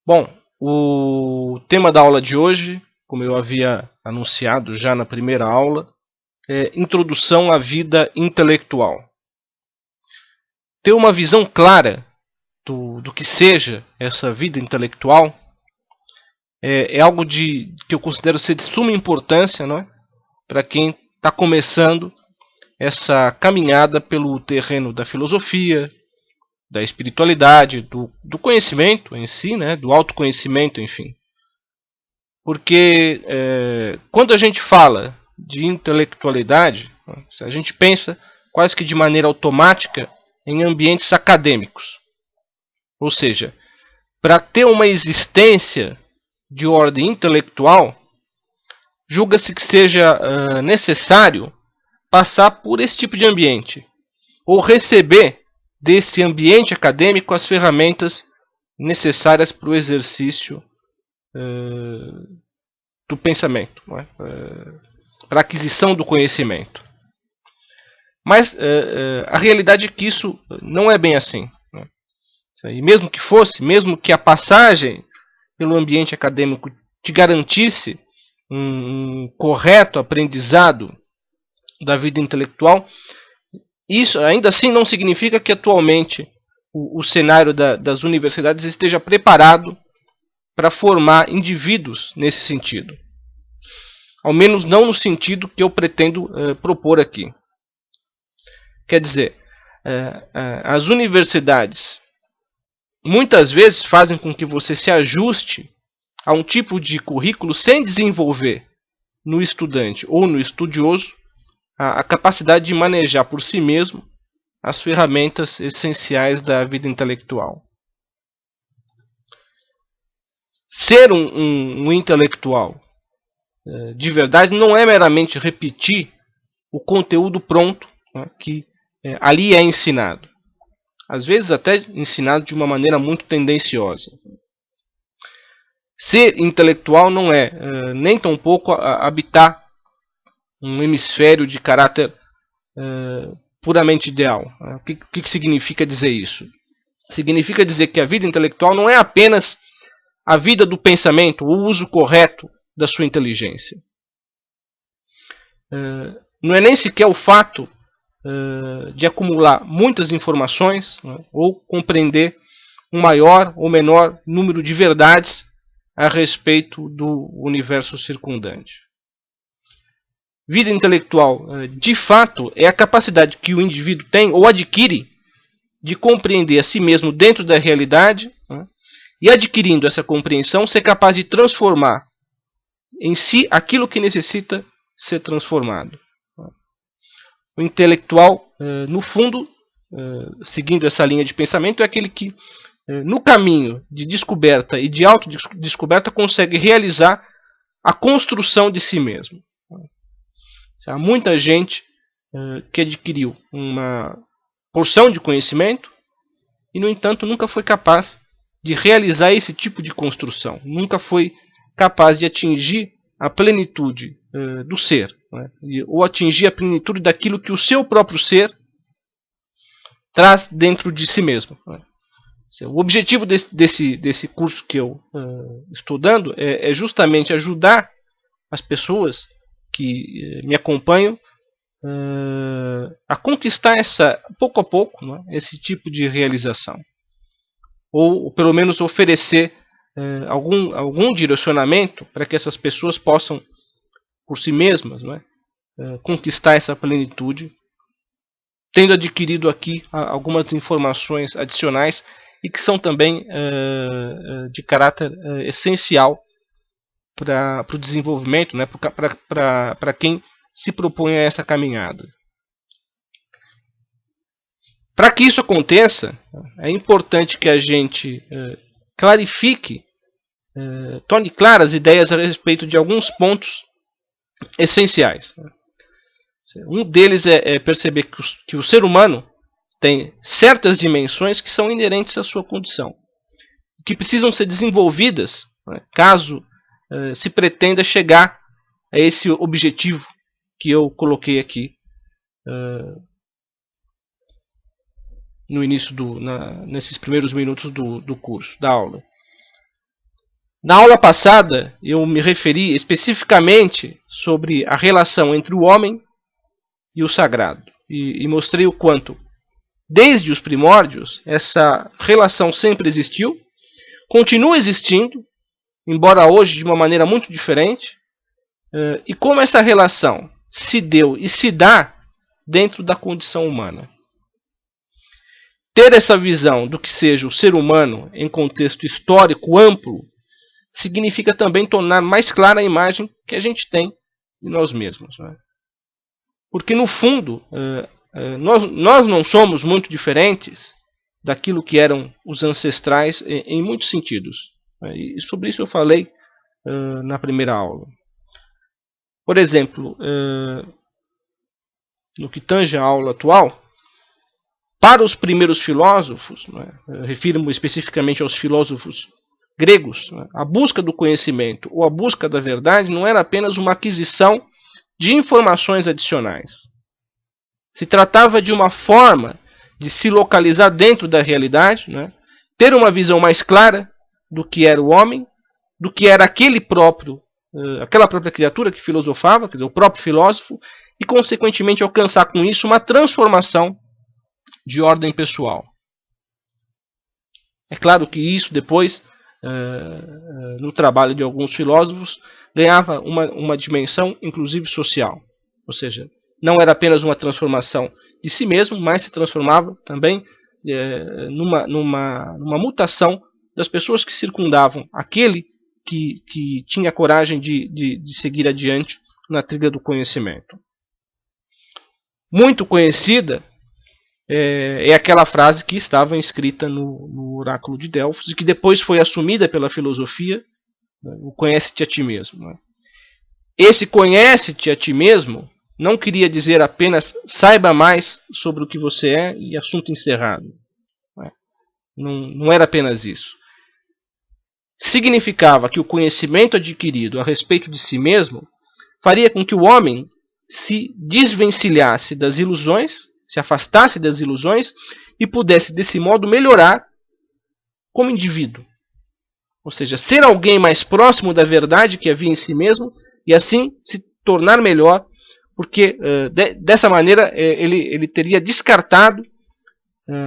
Bom, o tema da aula de hoje, como eu havia anunciado já na primeira aula, é Introdução à Vida Intelectual. Ter uma visão clara do que seja essa vida intelectual é algo que eu considero ser de suma importância, não é? Para quem está começando essa caminhada pelo terreno da filosofia, da espiritualidade, do conhecimento em si, né? Do autoconhecimento, enfim. Porque quando a gente fala de intelectualidade, a gente pensa quase que de maneira automática em ambientes acadêmicos. Ou seja, para ter uma existência de ordem intelectual, julga-se que seja necessário passar por esse tipo de ambiente, ou receber desse ambiente acadêmico as ferramentas necessárias para o exercício do pensamento, não é? Para a aquisição do conhecimento. Mas a realidade é que isso não é bem assim. Não é? E mesmo que fosse, mesmo que a passagem pelo ambiente acadêmico te garantisse um correto aprendizado da vida intelectual, isso ainda assim não significa que atualmente o cenário das universidades esteja preparado para formar indivíduos nesse sentido. Ao menos não no sentido que eu pretendo propor aqui. Quer dizer, as universidades muitas vezes fazem com que você se ajuste a um tipo de currículo sem desenvolver no estudante ou no estudioso a capacidade de manejar por si mesmo as ferramentas essenciais da vida intelectual. Ser um intelectual de verdade não é meramente repetir o conteúdo pronto, né, que ali é ensinado. Às vezes até ensinado de uma maneira muito tendenciosa. Ser intelectual não é nem tampouco habitar um hemisfério de caráter puramente ideal. O que significa dizer isso? Significa dizer que a vida intelectual não é apenas a vida do pensamento, o uso correto da sua inteligência. Não é nem sequer o fato de acumular muitas informações, né, ou compreender um maior ou menor número de verdades a respeito do universo circundante. Vida intelectual, de fato, é a capacidade que o indivíduo tem ou adquire de compreender a si mesmo dentro da realidade, né, e adquirindo essa compreensão, ser capaz de transformar em si aquilo que necessita ser transformado. O intelectual, no fundo, seguindo essa linha de pensamento, é aquele que, no caminho de descoberta e de autodescoberta, consegue realizar a construção de si mesmo. Há muita gente que adquiriu uma porção de conhecimento e, no entanto, nunca foi capaz de realizar esse tipo de construção. Nunca foi capaz de atingir a plenitude do ser, né? Ou atingir a plenitude daquilo que o seu próprio ser traz dentro de si mesmo. Né? O objetivo desse curso que eu estou dando é justamente ajudar as pessoas que me acompanham a conquistar pouco a pouco, né, esse tipo de realização. Ou pelo menos oferecer algum direcionamento para que essas pessoas possam, por si mesmas, né, conquistar essa plenitude, tendo adquirido aqui algumas informações adicionais e que são também de caráter essencial para o desenvolvimento, né, para quem se propõe a essa caminhada. Para que isso aconteça, é importante que a gente clarifique, torne claras as ideias a respeito de alguns pontos essenciais. Um deles é perceber que o ser humano tem certas dimensões que são inerentes à sua condição, que precisam ser desenvolvidas, né, caso se pretenda chegar a esse objetivo que eu coloquei aqui no início nesses primeiros minutos do curso, da aula. Na aula passada, eu me referi especificamente sobre a relação entre o homem e o sagrado. E mostrei o quanto, desde os primórdios, essa relação sempre existiu, continua existindo, embora hoje de uma maneira muito diferente, e como essa relação se deu e se dá dentro da condição humana. Ter essa visão do que seja o ser humano em contexto histórico amplo significa também tornar mais clara a imagem que a gente tem de nós mesmos. Né? Porque, no fundo, nós não somos muito diferentes daquilo que eram os ancestrais em muitos sentidos. E sobre isso eu falei na primeira aula. Por exemplo, no que tange à aula atual, para os primeiros filósofos, refiro-me especificamente aos filósofos gregos, a busca do conhecimento ou a busca da verdade não era apenas uma aquisição de informações adicionais. Se tratava de uma forma de se localizar dentro da realidade, ter uma visão mais clara do que era o homem, do que era aquela própria criatura que filosofava, quer dizer, o próprio filósofo, e consequentemente alcançar com isso uma transformação de ordem pessoal. É claro que isso depois, no trabalho de alguns filósofos, ganhava uma dimensão inclusive social. Ou seja, não era apenas uma transformação de si mesmo, mas se transformava também numa mutação das pessoas que circundavam aquele que tinha coragem de seguir adiante na trilha do conhecimento. Muito conhecida é aquela frase que estava inscrita no oráculo de Delfos e que depois foi assumida pela filosofia, o conhece-te a ti mesmo. Esse conhece-te a ti mesmo não queria dizer apenas saiba mais sobre o que você é e assunto encerrado. Não era apenas isso. Significava que o conhecimento adquirido a respeito de si mesmo faria com que o homem se desvencilhasse das ilusões, se afastasse das ilusões e pudesse, desse modo, melhorar como indivíduo. Ou seja, ser alguém mais próximo da verdade que havia em si mesmo e assim se tornar melhor, porque dessa maneira ele teria descartado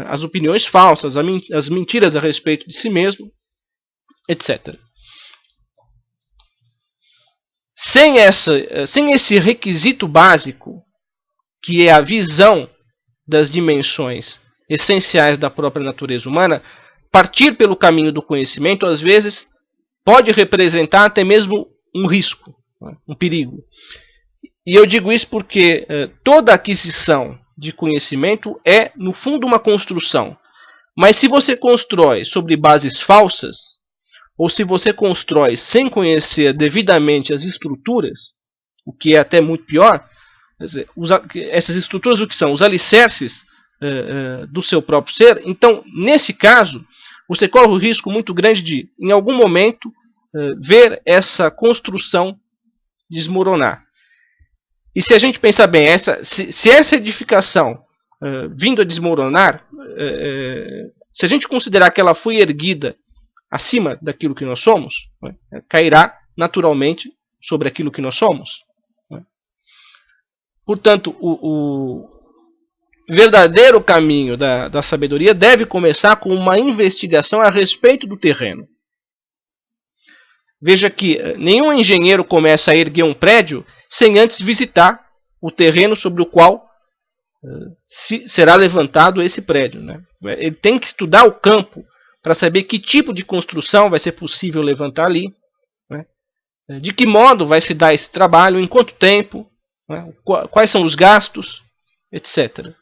as opiniões falsas, as mentiras a respeito de si mesmo, etc. Sem esse requisito básico, que é a visão das dimensões essenciais da própria natureza humana, partir pelo caminho do conhecimento, às vezes, pode representar até mesmo um risco, um perigo. E eu digo isso porque toda aquisição de conhecimento é, no fundo, uma construção. Mas se você constrói sobre bases falsas, ou se você constrói sem conhecer devidamente as estruturas, o que é até muito pior, quer dizer, essas estruturas o que são? Os alicerces do seu próprio ser. Então, nesse caso, você corre o risco muito grande de, em algum momento, ver essa construção desmoronar. E se a gente pensar bem, se essa edificação vindo a desmoronar, se a gente considerar que ela foi erguida acima daquilo que nós somos, cairá naturalmente sobre aquilo que nós somos. Portanto, o verdadeiro caminho da sabedoria deve começar com uma investigação a respeito do terreno. Veja que nenhum engenheiro começa a erguer um prédio sem antes visitar o terreno sobre o qual será levantado esse prédio. Ele tem que estudar o campo para saber que tipo de construção vai ser possível levantar ali, de que modo vai se dar esse trabalho, em quanto tempo, quais são os gastos, etc.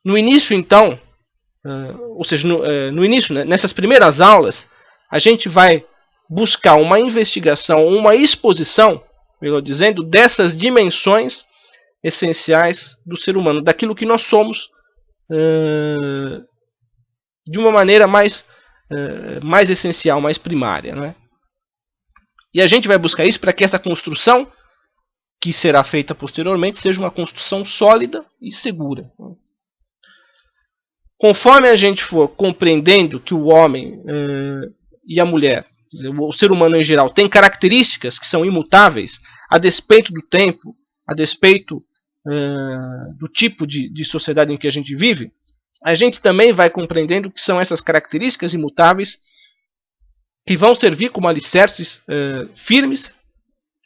No início, então, ou seja, no início, nessas primeiras aulas, a gente vai buscar uma investigação, uma exposição, melhor dizendo, dessas dimensões essenciais do ser humano, daquilo que nós somos, de uma maneira mais essencial, mais primária. E a gente vai buscar isso para que essa construção, que será feita posteriormente, seja uma construção sólida e segura. Conforme a gente for compreendendo que o homem e a mulher, o ser humano em geral, tem características que são imutáveis, a despeito do tempo, a despeito do tipo de sociedade em que a gente vive, a gente também vai compreendendo que são essas características imutáveis que vão servir como alicerces firmes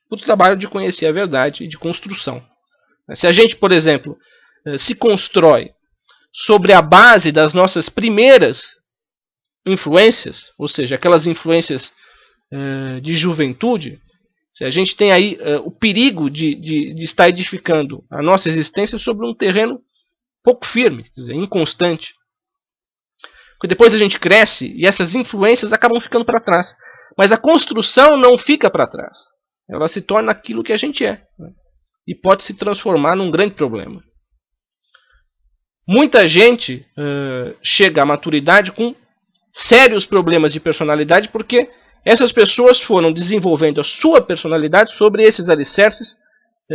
para o trabalho de conhecer a verdade e de construção. Se a gente, por exemplo, se constrói sobre a base das nossas primeiras influências, ou seja, aquelas influências de juventude, se a gente tem aí o perigo de estar edificando a nossa existência sobre um terreno pouco firme, quer dizer, inconstante. Porque depois a gente cresce e essas influências acabam ficando para trás. Mas a construção não fica para trás. Ela se torna aquilo que a gente é. Né? E pode se transformar num grande problema. Muita gente chega à maturidade com sérios problemas de personalidade porque essas pessoas foram desenvolvendo a sua personalidade sobre esses alicerces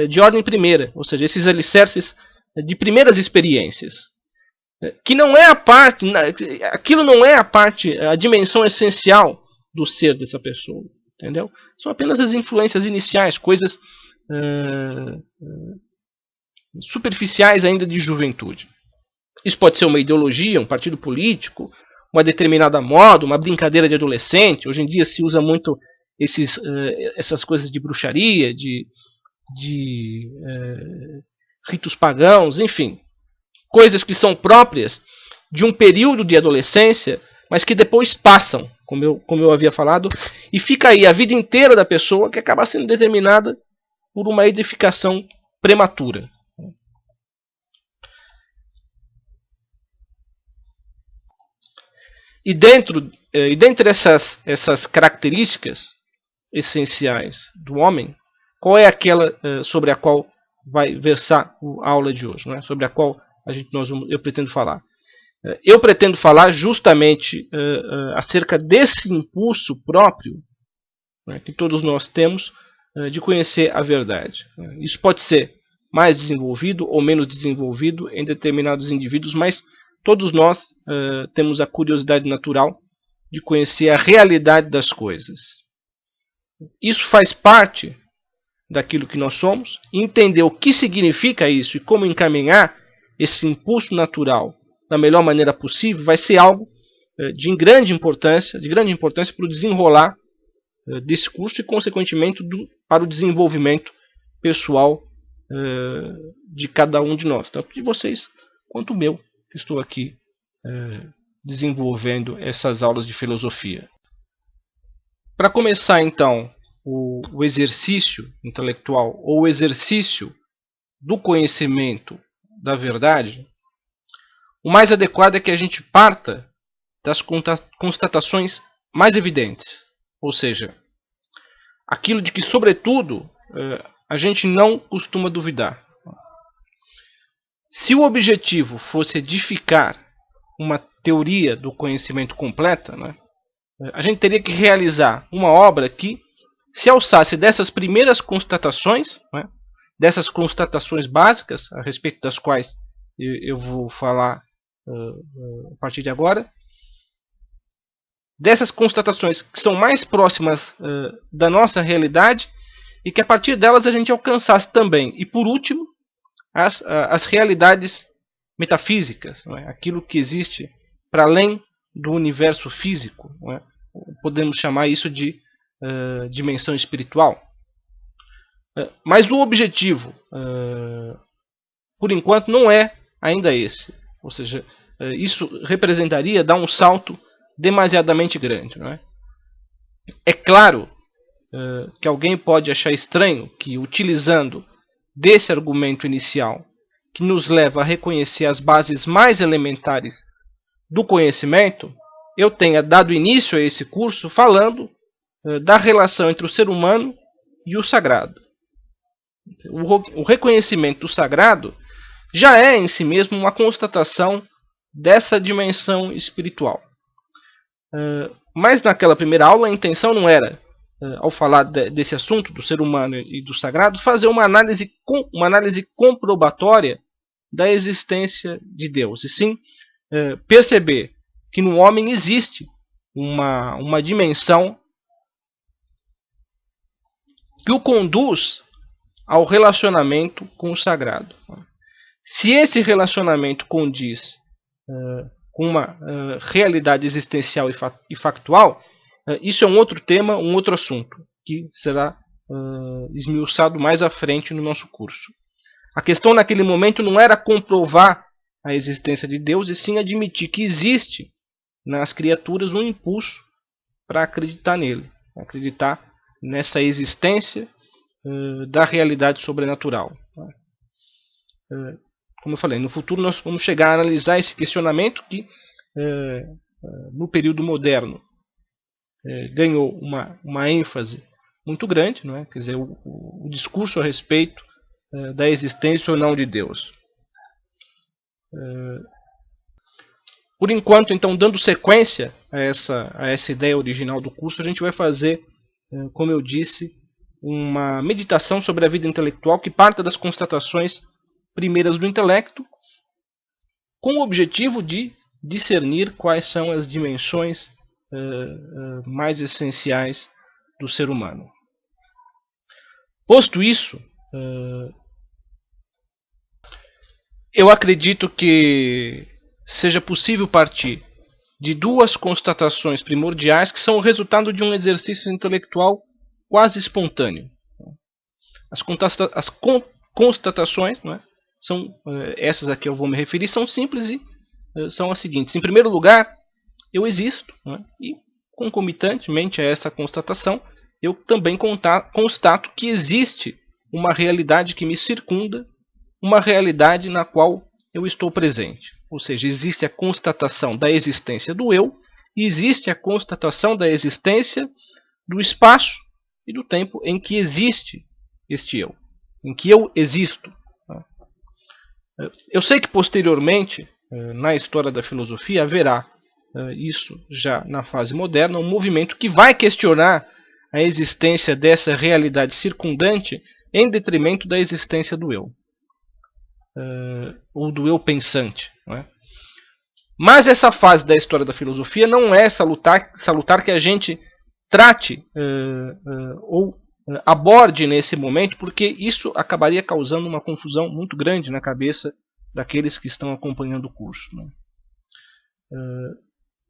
de ordem primeira, ou seja, esses alicerces de primeiras experiências, que não é a parte, aquilo não é a parte, a dimensão essencial do ser dessa pessoa, entendeu? São apenas as influências iniciais, coisas superficiais ainda de juventude. Isso pode ser uma ideologia, um partido político, uma determinada moda, uma brincadeira de adolescente. Hoje em dia se usa muito essas coisas de bruxaria, de ritos pagãos, enfim. Coisas que são próprias de um período de adolescência, mas que depois passam, como eu havia falado, e fica aí a vida inteira da pessoa que acaba sendo determinada por uma edificação prematura. E dentre essas características essenciais do homem, qual é aquela sobre a qual vai versar a aula de hoje, né? Sobre a qual eu pretendo falar? Eu pretendo falar justamente acerca desse impulso próprio, né, que todos nós temos de conhecer a verdade. Isso pode ser mais desenvolvido ou menos desenvolvido em determinados indivíduos, mas todos nós temos a curiosidade natural de conhecer a realidade das coisas. Isso faz parte daquilo que nós somos, e entender o que significa isso e como encaminhar esse impulso natural da melhor maneira possível vai ser algo de grande importância para o desenrolar desse curso e, consequentemente, para o desenvolvimento pessoal de cada um de nós, tanto de vocês quanto o meu, que estou aqui desenvolvendo essas aulas de filosofia. Para começar, então, o exercício intelectual ou o exercício do conhecimento da verdade, o mais adequado é que a gente parta das constatações mais evidentes, ou seja, aquilo de que, sobretudo, a gente não costuma duvidar. Se o objetivo fosse edificar uma teoria do conhecimento completa, né, a gente teria que realizar uma obra que se alçasse dessas primeiras constatações, né, dessas constatações básicas, a respeito das quais eu vou falar a partir de agora, dessas constatações que são mais próximas da nossa realidade e que a partir delas a gente alcançasse também, e por último, as realidades metafísicas, não é? Aquilo que existe para além do universo físico, não é? Podemos chamar isso de dimensão espiritual. Mas o objetivo, por enquanto, não é ainda esse. Ou seja, isso representaria dar um salto demasiadamente grande. Não é? É claro que alguém pode achar estranho que, utilizando desse argumento inicial, que nos leva a reconhecer as bases mais elementares do conhecimento, eu tenha dado início a esse curso falando da relação entre o ser humano e o sagrado. O reconhecimento do sagrado já é em si mesmo uma constatação dessa dimensão espiritual. Mas naquela primeira aula a intenção não era, ao falar desse assunto do ser humano e do sagrado, fazer uma análise comprobatória da existência de Deus, e sim perceber que no homem existe uma dimensão que o conduz ao relacionamento com o sagrado. Se esse relacionamento condiz com uma realidade existencial e factual, isso é um outro tema, um outro assunto, que será esmiuçado mais à frente no nosso curso. A questão naquele momento não era comprovar a existência de Deus, e sim admitir que existe nas criaturas um impulso para acreditar nele, acreditar nessa existência da realidade sobrenatural. Como eu falei, no futuro nós vamos chegar a analisar esse questionamento que, no período moderno, ganhou uma ênfase muito grande, não é? Quer dizer, o discurso a respeito da existência ou não de Deus. Por enquanto, então, dando sequência a essa ideia original do curso, a gente vai fazer, como eu disse, uma meditação sobre a vida intelectual que parta das constatações primeiras do intelecto, com o objetivo de discernir quais são as dimensões mais essenciais do ser humano. Posto isso, eu acredito que seja possível partir de duas constatações primordiais que são o resultado de um exercício intelectual quase espontâneo. As constatações, não é? São essas a que eu vou me referir, são simples e são as seguintes. Em primeiro lugar, eu existo, não é? E concomitantemente a essa constatação, eu também constato que existe uma realidade que me circunda, uma realidade na qual eu estou presente. Ou seja, existe a constatação da existência do eu, e existe a constatação da existência do espaço e do tempo em que existe este eu, em que eu existo. Eu sei que posteriormente, na história da filosofia, haverá, isso já na fase moderna, um movimento que vai questionar a existência dessa realidade circundante em detrimento da existência do eu, ou do eu pensante. Não é? Mas essa fase da história da filosofia não é salutar que a gente trate ou aborde nesse momento, porque isso acabaria causando uma confusão muito grande na cabeça daqueles que estão acompanhando o curso. Né?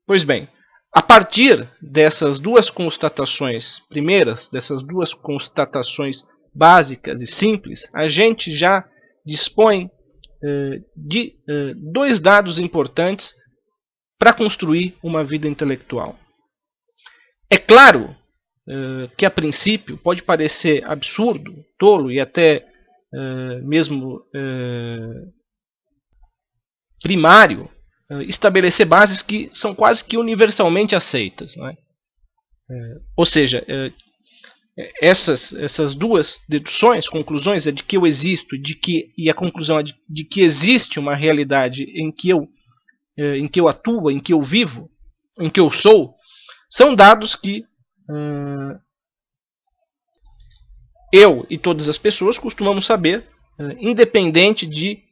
Pois bem, a partir dessas duas constatações primeiras, dessas duas constatações básicas e simples, a gente já dispõe de dois dados importantes para construir uma vida intelectual. É claro que a princípio pode parecer absurdo, tolo e até mesmo primário estabelecer bases que são quase que universalmente aceitas. Não é? Ou seja, essas duas deduções, conclusões, é de que eu existo e a conclusão é de que existe uma realidade em que eu atuo, em que eu vivo, em que eu sou, são dados que eu e todas as pessoas costumamos saber, independente de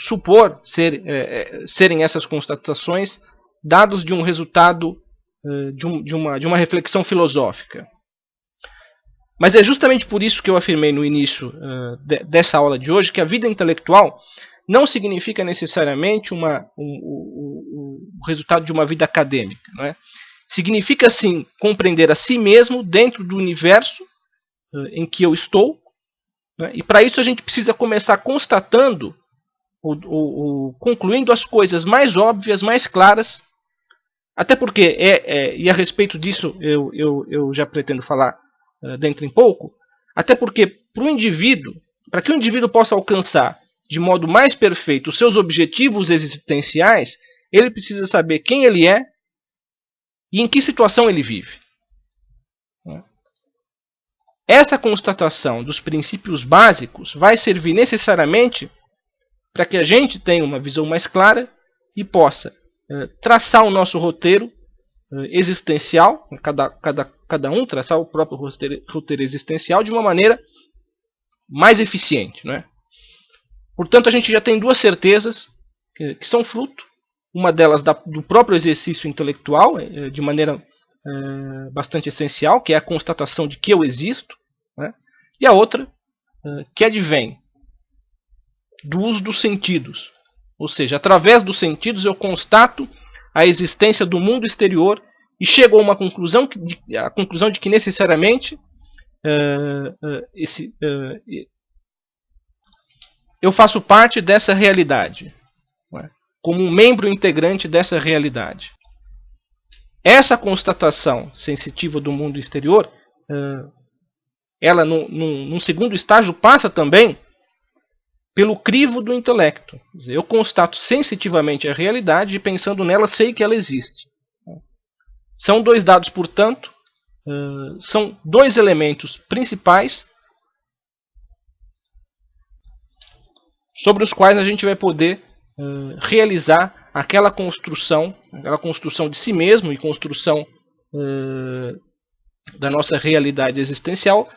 supor serem essas constatações dados de um resultado de uma reflexão filosófica. Mas é justamente por isso que eu afirmei no início dessa aula de hoje que a vida intelectual não significa necessariamente o resultado de uma vida acadêmica. Não é? Significa, sim, compreender a si mesmo dentro do universo em que eu estou. Né? E para isso a gente precisa começar constatando ou concluindo as coisas mais óbvias, mais claras. Até porque, e a respeito disso eu já pretendo falar dentro em pouco, até porque para que o indivíduo possa alcançar de modo mais perfeito os seus objetivos existenciais, ele precisa saber quem ele é e em que situação ele vive. Essa constatação dos princípios básicos vai servir necessariamente para que a gente tenha uma visão mais clara e possa traçar o nosso roteiro existencial, cada um traçar o próprio roteiro existencial de uma maneira mais eficiente. Não é? Portanto, a gente já tem duas certezas que são fruto uma delas do próprio exercício intelectual, de maneira bastante essencial, que é a constatação de que eu existo, né? E a outra, que advém do uso dos sentidos. Ou seja, através dos sentidos eu constato a existência do mundo exterior e chego a uma conclusão, a conclusão de que necessariamente eu faço parte dessa realidade, né? Como um membro integrante dessa realidade. Essa constatação sensitiva do mundo exterior, ela, num segundo estágio, passa também pelo crivo do intelecto. Quer dizer, eu constato sensitivamente a realidade e, pensando nela, sei que ela existe. São dois dados, portanto, são dois elementos principais sobre os quais a gente vai poder realizar aquela construção de si mesmo e construção da nossa realidade existencial.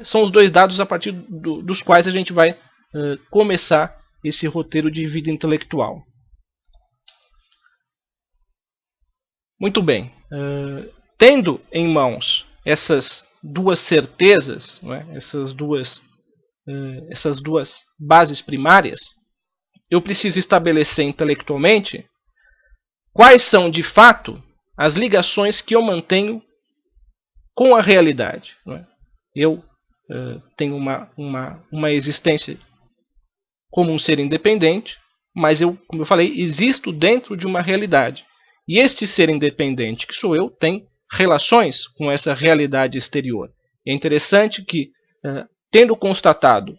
São os dois dados a partir dos quais a gente vai começar esse roteiro de vida intelectual. Muito bem. Tendo em mãos essas duas certezas, não é? essas duas bases primárias, eu preciso estabelecer intelectualmente quais são, de fato, as ligações que eu mantenho com a realidade. Não é? Eu tenho uma existência como um ser independente, mas eu, como eu falei, existo dentro de uma realidade. E este ser independente, que sou eu, tem relações com essa realidade exterior. É interessante que, tendo constatado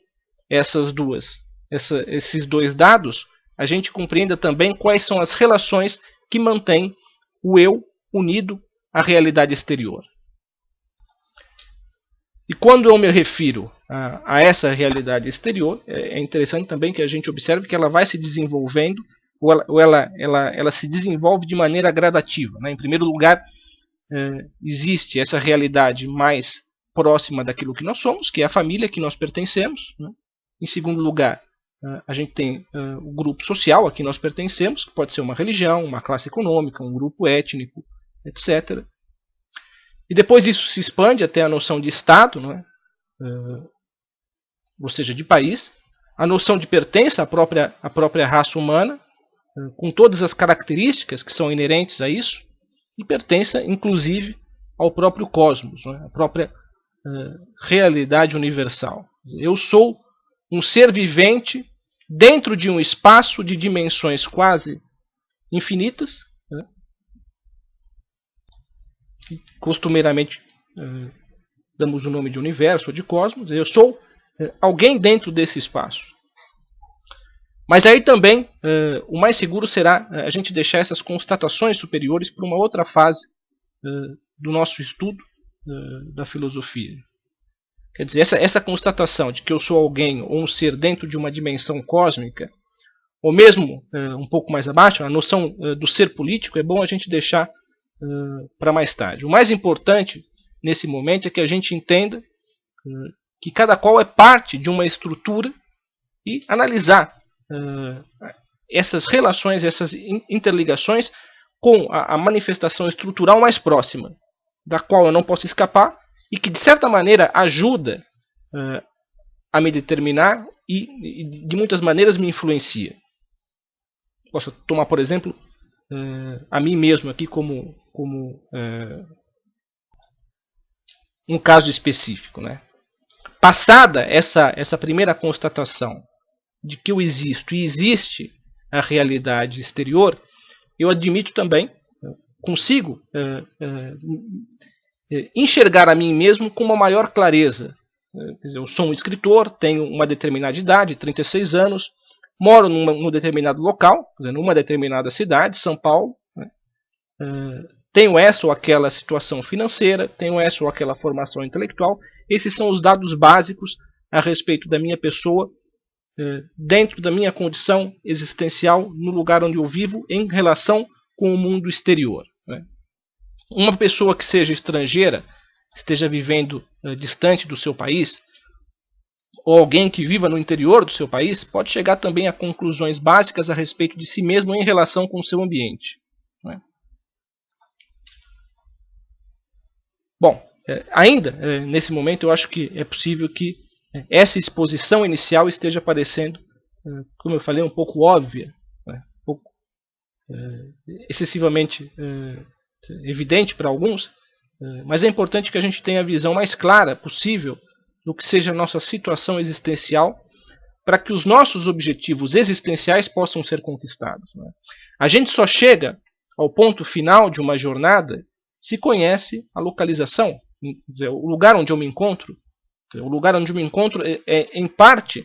esses dois dados, a gente compreenda também quais são as relações que mantêm o eu unido à realidade exterior. E quando eu me refiro a essa realidade exterior, é interessante também que a gente observe que ela vai se desenvolvendo, ou ela se desenvolve de maneira gradativa, né? Em primeiro lugar, existe essa realidade mais próxima daquilo que nós somos, que é a família que nós pertencemos, né? Em segundo lugar, a gente tem o grupo social a que nós pertencemos, que pode ser uma religião, uma classe econômica, um grupo étnico, etc. E depois isso se expande até a noção de Estado, não é? Ou seja, de país, a noção de pertença à própria raça humana, com todas as características que são inerentes a isso, e pertença, inclusive, ao próprio cosmos, não é? A própria realidade universal. Eu sou um ser vivente dentro de um espaço de dimensões quase infinitas, né? Costumeiramente damos o nome de universo ou de cosmos. Eu sou alguém dentro desse espaço. Mas aí também o mais seguro será a gente deixar essas constatações superiores para uma outra fase do nosso estudo da filosofia. Quer dizer, essa constatação de que eu sou alguém ou um ser dentro de uma dimensão cósmica, ou mesmo um pouco mais abaixo, a noção do ser político, é bom a gente deixar para mais tarde. O mais importante nesse momento é que a gente entenda que cada qual é parte de uma estrutura e analisar essas relações, essas interligações com a manifestação estrutural mais próxima, da qual eu não posso escapar e que, de certa maneira, ajuda a me determinar e de muitas maneiras me influencia. Posso tomar, por exemplo, a mim mesmo aqui como um caso específico, né? Passada essa primeira constatação de que eu existo e existe a realidade exterior, eu admito também, consigo enxergar a mim mesmo com uma maior clareza. Quer dizer, eu sou um escritor, tenho uma determinada idade, 36 anos, moro num determinado local, quer dizer, numa determinada cidade, São Paulo, né? Tenho essa ou aquela situação financeira, tenho essa ou aquela formação intelectual. Esses são os dados básicos a respeito da minha pessoa, dentro da minha condição existencial, no lugar onde eu vivo, em relação com o mundo exterior, né? Uma pessoa que seja estrangeira, esteja vivendo distante do seu país, ou alguém que viva no interior do seu país, pode chegar também a conclusões básicas a respeito de si mesmo em relação com o seu ambiente. Não é? Bom, ainda nesse momento eu acho que é possível que essa exposição inicial esteja parecendo, como eu falei, um pouco óbvia, um pouco excessivamente evidente para alguns, mas é importante que a gente tenha a visão mais clara possível do que seja a nossa situação existencial, para que os nossos objetivos existenciais possam ser conquistados. Não é? A gente só chega ao ponto final de uma jornada se conhece a localização, quer dizer, o lugar onde eu me encontro. O lugar onde eu me encontro em parte,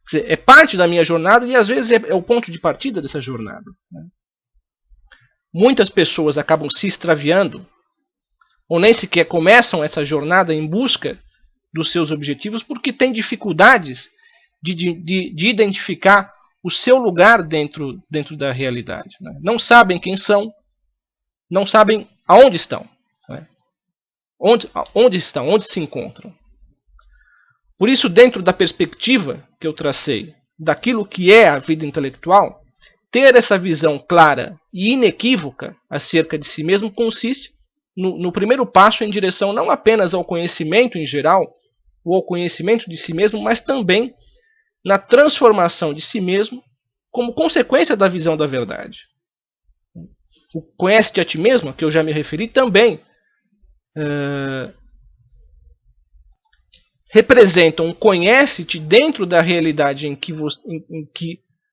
quer dizer, é parte da minha jornada e às vezes é o ponto de partida dessa jornada. Né? Muitas pessoas acabam se extraviando, ou nem sequer começam essa jornada em busca dos seus objetivos, porque têm dificuldades de identificar o seu lugar dentro da realidade. Né? Não sabem quem são, não sabem aonde estão. Né? Onde estão, onde se encontram. Por isso, dentro da perspectiva que eu tracei, daquilo que é a vida intelectual, ter essa visão clara e inequívoca acerca de si mesmo consiste no primeiro passo em direção não apenas ao conhecimento em geral, ou ao conhecimento de si mesmo, mas também na transformação de si mesmo como consequência da visão da verdade. O conhece-te a ti mesmo, a que eu já me referi, também representa um conhece-te dentro da realidade em que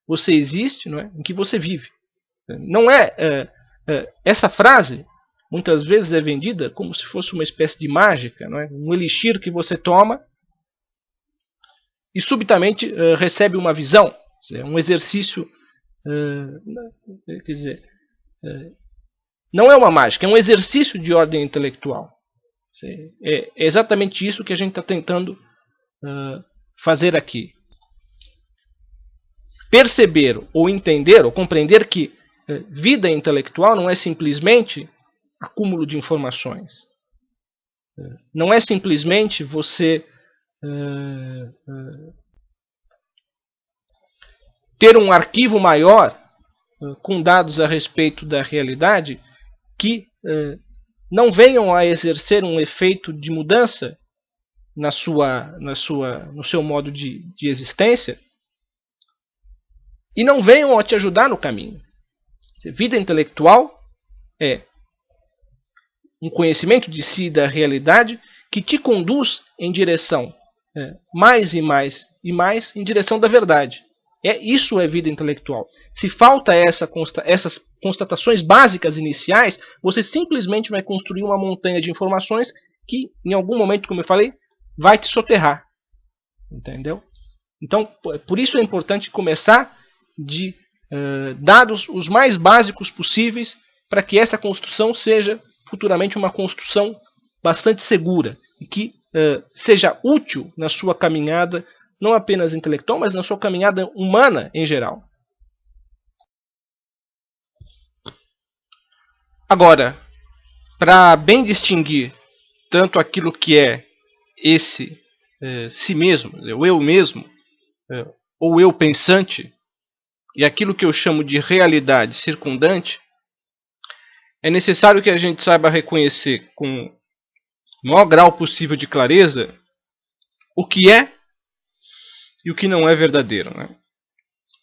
você existe, não é? Em que você vive. Não essa frase muitas vezes é vendida como se fosse uma espécie de mágica, não é? Um elixir que você toma e subitamente recebe uma visão, um exercício, quer dizer, não é uma mágica, é um exercício de ordem intelectual. É exatamente isso que a gente está tentando fazer aqui. Perceber ou entender ou compreender que vida intelectual não é simplesmente acúmulo de informações. Não é simplesmente você ter um arquivo maior com dados a respeito da realidade que não venham a exercer um efeito de mudança no seu modo de existência e não venham a te ajudar no caminho. Vida intelectual é um conhecimento de si e da realidade que te conduz em direção mais e mais e mais em direção da verdade. Isso é vida intelectual. Se falta essas constatações básicas iniciais, você simplesmente vai construir uma montanha de informações que, em algum momento, como eu falei, vai te soterrar. Entendeu? Então, por isso é importante começar de dados os mais básicos possíveis para que essa construção seja futuramente uma construção bastante segura e que seja útil na sua caminhada, não apenas intelectual, mas na sua caminhada humana em geral. Agora, para bem distinguir tanto aquilo que é esse si mesmo, o eu mesmo, ou eu pensante, e aquilo que eu chamo de realidade circundante, é necessário que a gente saiba reconhecer com o maior grau possível de clareza o que é e o que não é verdadeiro. Né?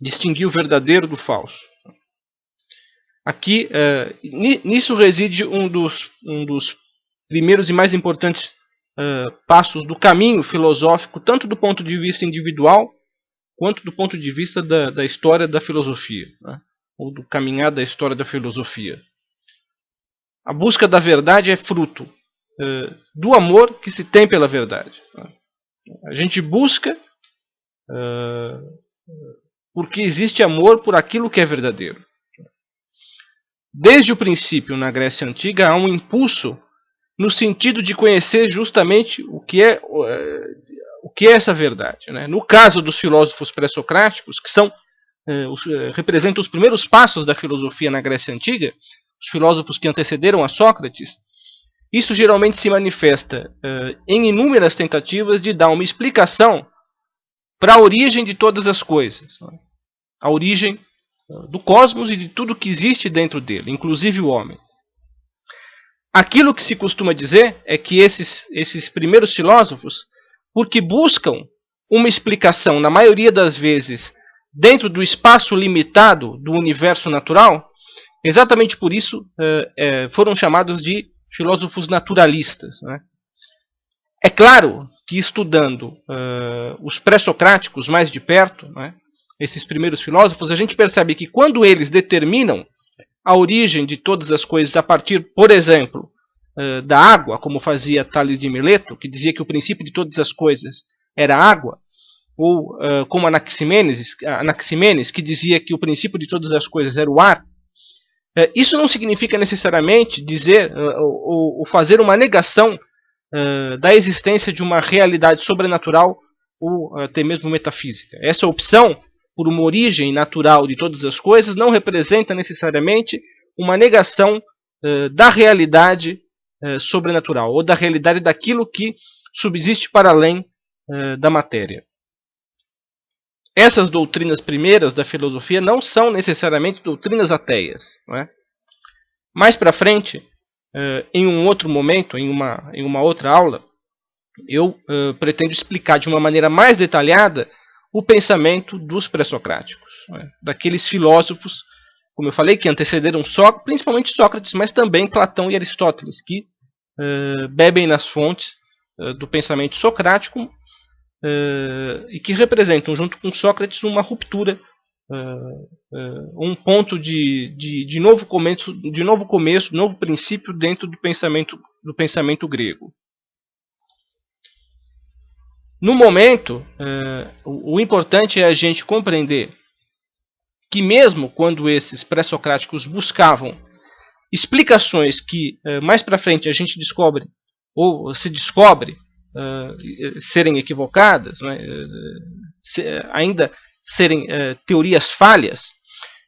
Distinguir o verdadeiro do falso. Aqui, nisso reside um dos primeiros e mais importantes passos do caminho filosófico, tanto do ponto de vista individual, quanto do ponto de vista da história da filosofia, né? Ou do caminhar da história da filosofia. A busca da verdade é fruto do amor que se tem pela verdade. Né? A gente busca porque existe amor por aquilo que é verdadeiro. Desde o princípio, na Grécia Antiga, há um impulso no sentido de conhecer justamente o que é essa verdade. Né? No caso dos filósofos pré-socráticos, que representam os primeiros passos da filosofia na Grécia Antiga, os filósofos que antecederam a Sócrates, isso geralmente se manifesta em inúmeras tentativas de dar uma explicação para a origem de todas as coisas, a origem do cosmos e de tudo que existe dentro dele, inclusive o homem. Aquilo que se costuma dizer é que esses primeiros filósofos, porque buscam uma explicação, na maioria das vezes, dentro do espaço limitado do universo natural, exatamente por isso foram chamados de filósofos naturalistas. É claro que estudando os pré-socráticos mais de perto, esses primeiros filósofos, a gente percebe que quando eles determinam a origem de todas as coisas a partir, por exemplo, da água, como fazia Tales de Mileto, que dizia que o princípio de todas as coisas era a água, ou como Anaximenes, que dizia que o princípio de todas as coisas era o ar, isso não significa necessariamente dizer ou fazer uma negação da existência de uma realidade sobrenatural ou até mesmo metafísica. Essa opção por uma origem natural de todas as coisas não representa necessariamente uma negação da realidade sobrenatural, ou da realidade daquilo que subsiste para além da matéria. Essas doutrinas primeiras da filosofia não são necessariamente doutrinas ateias. Mais para frente, em um outro momento, em uma outra aula, eu pretendo explicar de uma maneira mais detalhada o pensamento dos pré-socráticos, daqueles filósofos, como eu falei, que antecederam principalmente Sócrates, mas também Platão e Aristóteles, que bebem nas fontes do pensamento socrático e que representam, junto com Sócrates, uma ruptura, um ponto de novo começo, novo princípio dentro do pensamento grego. No momento, o importante é a gente compreender que mesmo quando esses pré-socráticos buscavam explicações que mais para frente a gente descobre, ou se descobre, serem equivocadas, ainda serem teorias falhas,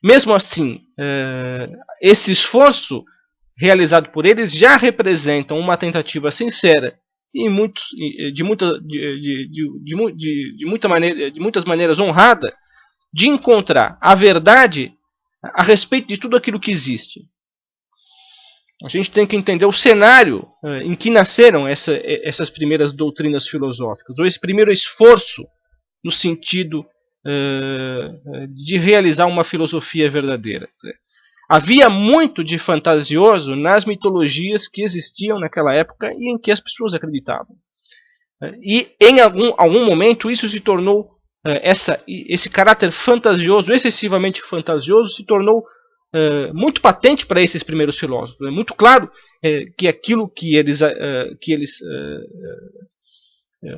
mesmo assim, esse esforço realizado por eles já representa uma tentativa sincera e de muitas maneiras honrada de encontrar a verdade a respeito de tudo aquilo que existe. A gente tem que entender o cenário em que nasceram essas primeiras doutrinas filosóficas, ou esse primeiro esforço no sentido de realizar uma filosofia verdadeira. Havia muito de fantasioso nas mitologias que existiam naquela época e em que as pessoas acreditavam. E em algum momento isso se tornou, esse caráter fantasioso, excessivamente fantasioso, se tornou muito patente para esses primeiros filósofos. É muito claro que aquilo que eles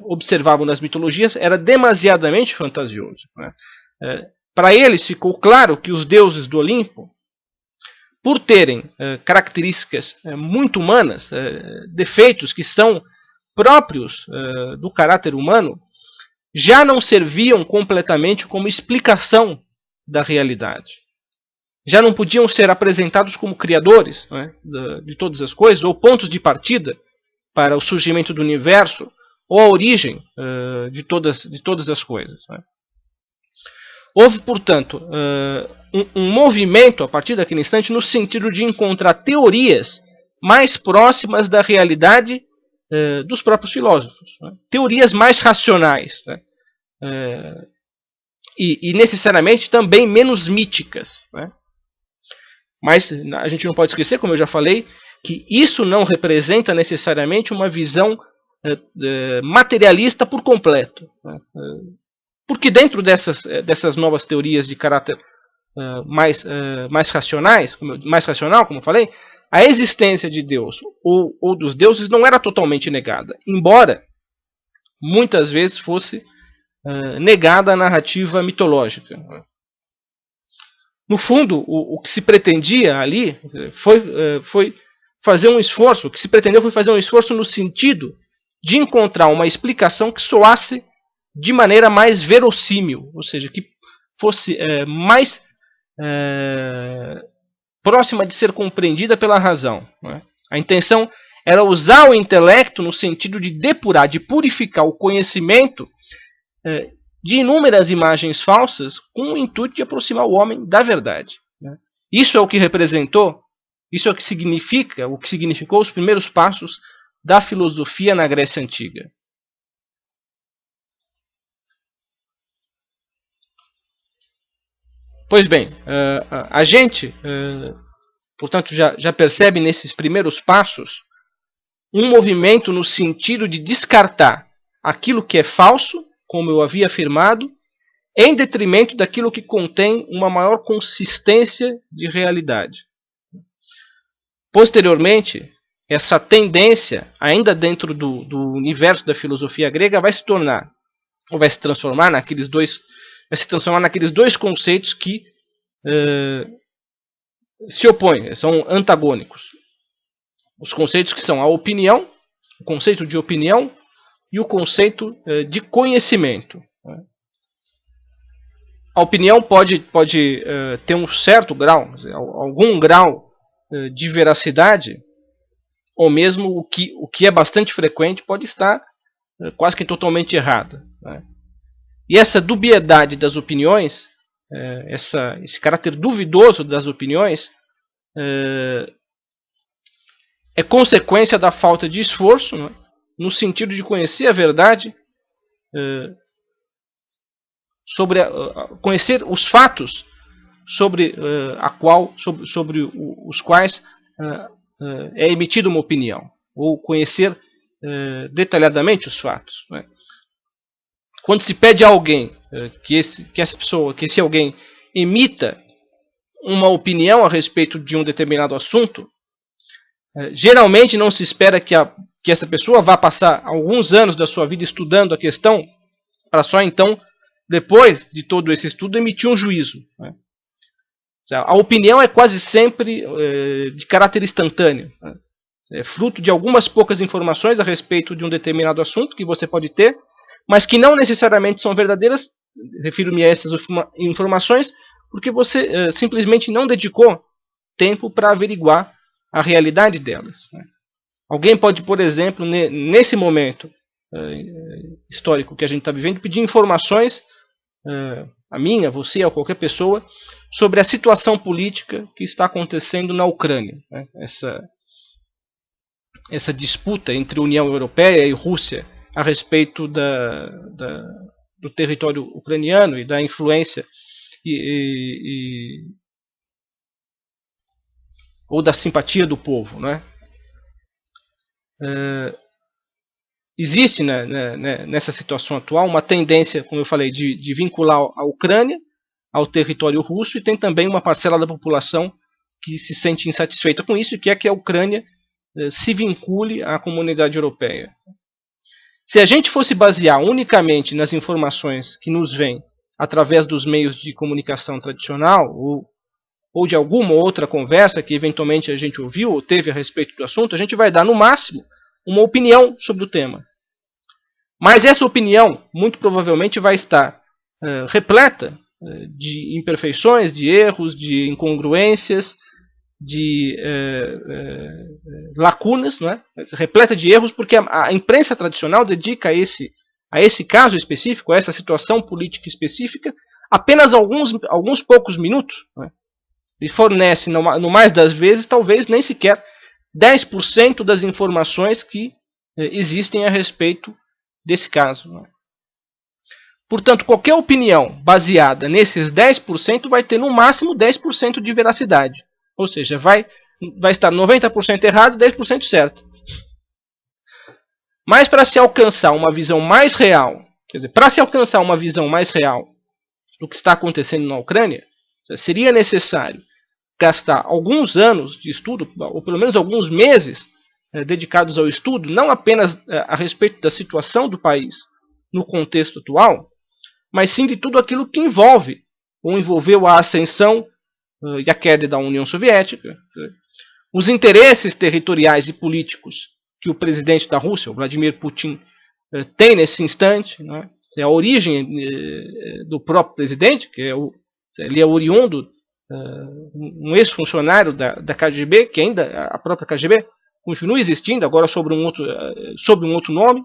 observavam nas mitologias era demasiadamente fantasioso. Para eles ficou claro que os deuses do Olimpo, por terem características muito humanas, defeitos que são próprios do caráter humano, já não serviam completamente como explicação da realidade. Já não podiam ser apresentados como criadores de todas as coisas, ou pontos de partida para o surgimento do universo, ou a origem de todas as coisas. Houve, portanto, um movimento a partir daquele instante no sentido de encontrar teorias mais próximas da realidade dos próprios filósofos. Teorias mais racionais. E necessariamente também menos míticas. Mas a gente não pode esquecer, como eu já falei, que isso não representa necessariamente uma visão materialista por completo. Porque dentro dessas novas teorias de caráter mais racional, como eu falei, a existência de Deus ou dos deuses não era totalmente negada, embora muitas vezes fosse negada a narrativa mitológica. No fundo, o que se pretendia ali foi fazer um esforço, o que se pretendeu foi fazer um esforço no sentido de encontrar uma explicação que soasse de maneira mais verossímil, ou seja, que fosse mais próxima de ser compreendida pela razão. A intenção era usar o intelecto no sentido de depurar, de purificar o conhecimento de inúmeras imagens falsas com o intuito de aproximar o homem da verdade. Isso é o que representou, isso é o que significou os primeiros passos da filosofia na Grécia Antiga. Pois bem, a gente, portanto, já percebe nesses primeiros passos um movimento no sentido de descartar aquilo que é falso, como eu havia afirmado, em detrimento daquilo que contém uma maior consistência de realidade. Posteriormente, essa tendência, ainda dentro do universo da filosofia grega, vai se transformar naqueles dois conceitos que se opõem, são antagônicos. Os conceitos que são a opinião, o conceito de opinião e o conceito de conhecimento. A opinião pode ter um certo grau, algum grau de veracidade, ou mesmo o que é bastante frequente pode estar quase que totalmente errada. E essa dubiedade das opiniões, esse caráter duvidoso das opiniões, é consequência da falta de esforço, no sentido de conhecer a verdade, conhecer os fatos sobre os quais é emitida uma opinião, ou conhecer detalhadamente os fatos. Quando se pede a alguém que esse alguém emita uma opinião a respeito de um determinado assunto, geralmente não se espera que essa pessoa vá passar alguns anos da sua vida estudando a questão, para só então, depois de todo esse estudo, emitir um juízo. A opinião é quase sempre de caráter instantâneo. É fruto de algumas poucas informações a respeito de um determinado assunto que você pode ter, mas que não necessariamente são verdadeiras. Refiro-me a essas informações porque você simplesmente não dedicou tempo para averiguar a realidade delas. Alguém pode, por exemplo, nesse momento histórico que a gente está vivendo, pedir informações a mim, a você, a qualquer pessoa, sobre a situação política que está acontecendo na Ucrânia. Essa disputa entre União Europeia e Rússia a respeito do território ucraniano e da influência ou da simpatia do povo. Existe nessa situação atual uma tendência, como eu falei, de vincular a Ucrânia ao território russo, e tem também uma parcela da população que se sente insatisfeita com isso e quer que a Ucrânia se vincule à comunidade europeia. Se a gente fosse basear unicamente nas informações que nos vêm através dos meios de comunicação tradicional ou de alguma outra conversa que eventualmente a gente ouviu ou teve a respeito do assunto, a gente vai dar no máximo uma opinião sobre o tema. Mas essa opinião, muito provavelmente, vai estar repleta de imperfeições, de erros, de incongruências, de lacunas, repleta de erros, porque a imprensa tradicional dedica a esse caso específico, a essa situação política específica, apenas alguns poucos minutos. E fornece, no mais das vezes, talvez nem sequer 10% das informações que existem a respeito desse caso. Portanto, qualquer opinião baseada nesses 10% vai ter no máximo 10% de veracidade. Ou seja, vai estar 90% errado e 10% certo. Mas para se alcançar uma visão mais real, quer dizer, para se alcançar uma visão mais real do que está acontecendo na Ucrânia, seria necessário gastar alguns anos de estudo, ou pelo menos alguns meses dedicados ao estudo, não apenas a respeito da situação do país no contexto atual, mas sim de tudo aquilo que envolveu a ascensão e a queda da União Soviética, os interesses territoriais e políticos que o presidente da Rússia, o Vladimir Putin, tem nesse instante, a origem do próprio presidente, que ele é oriundo, um ex-funcionário da KGB, que ainda a própria KGB continua existindo, agora sob um outro nome.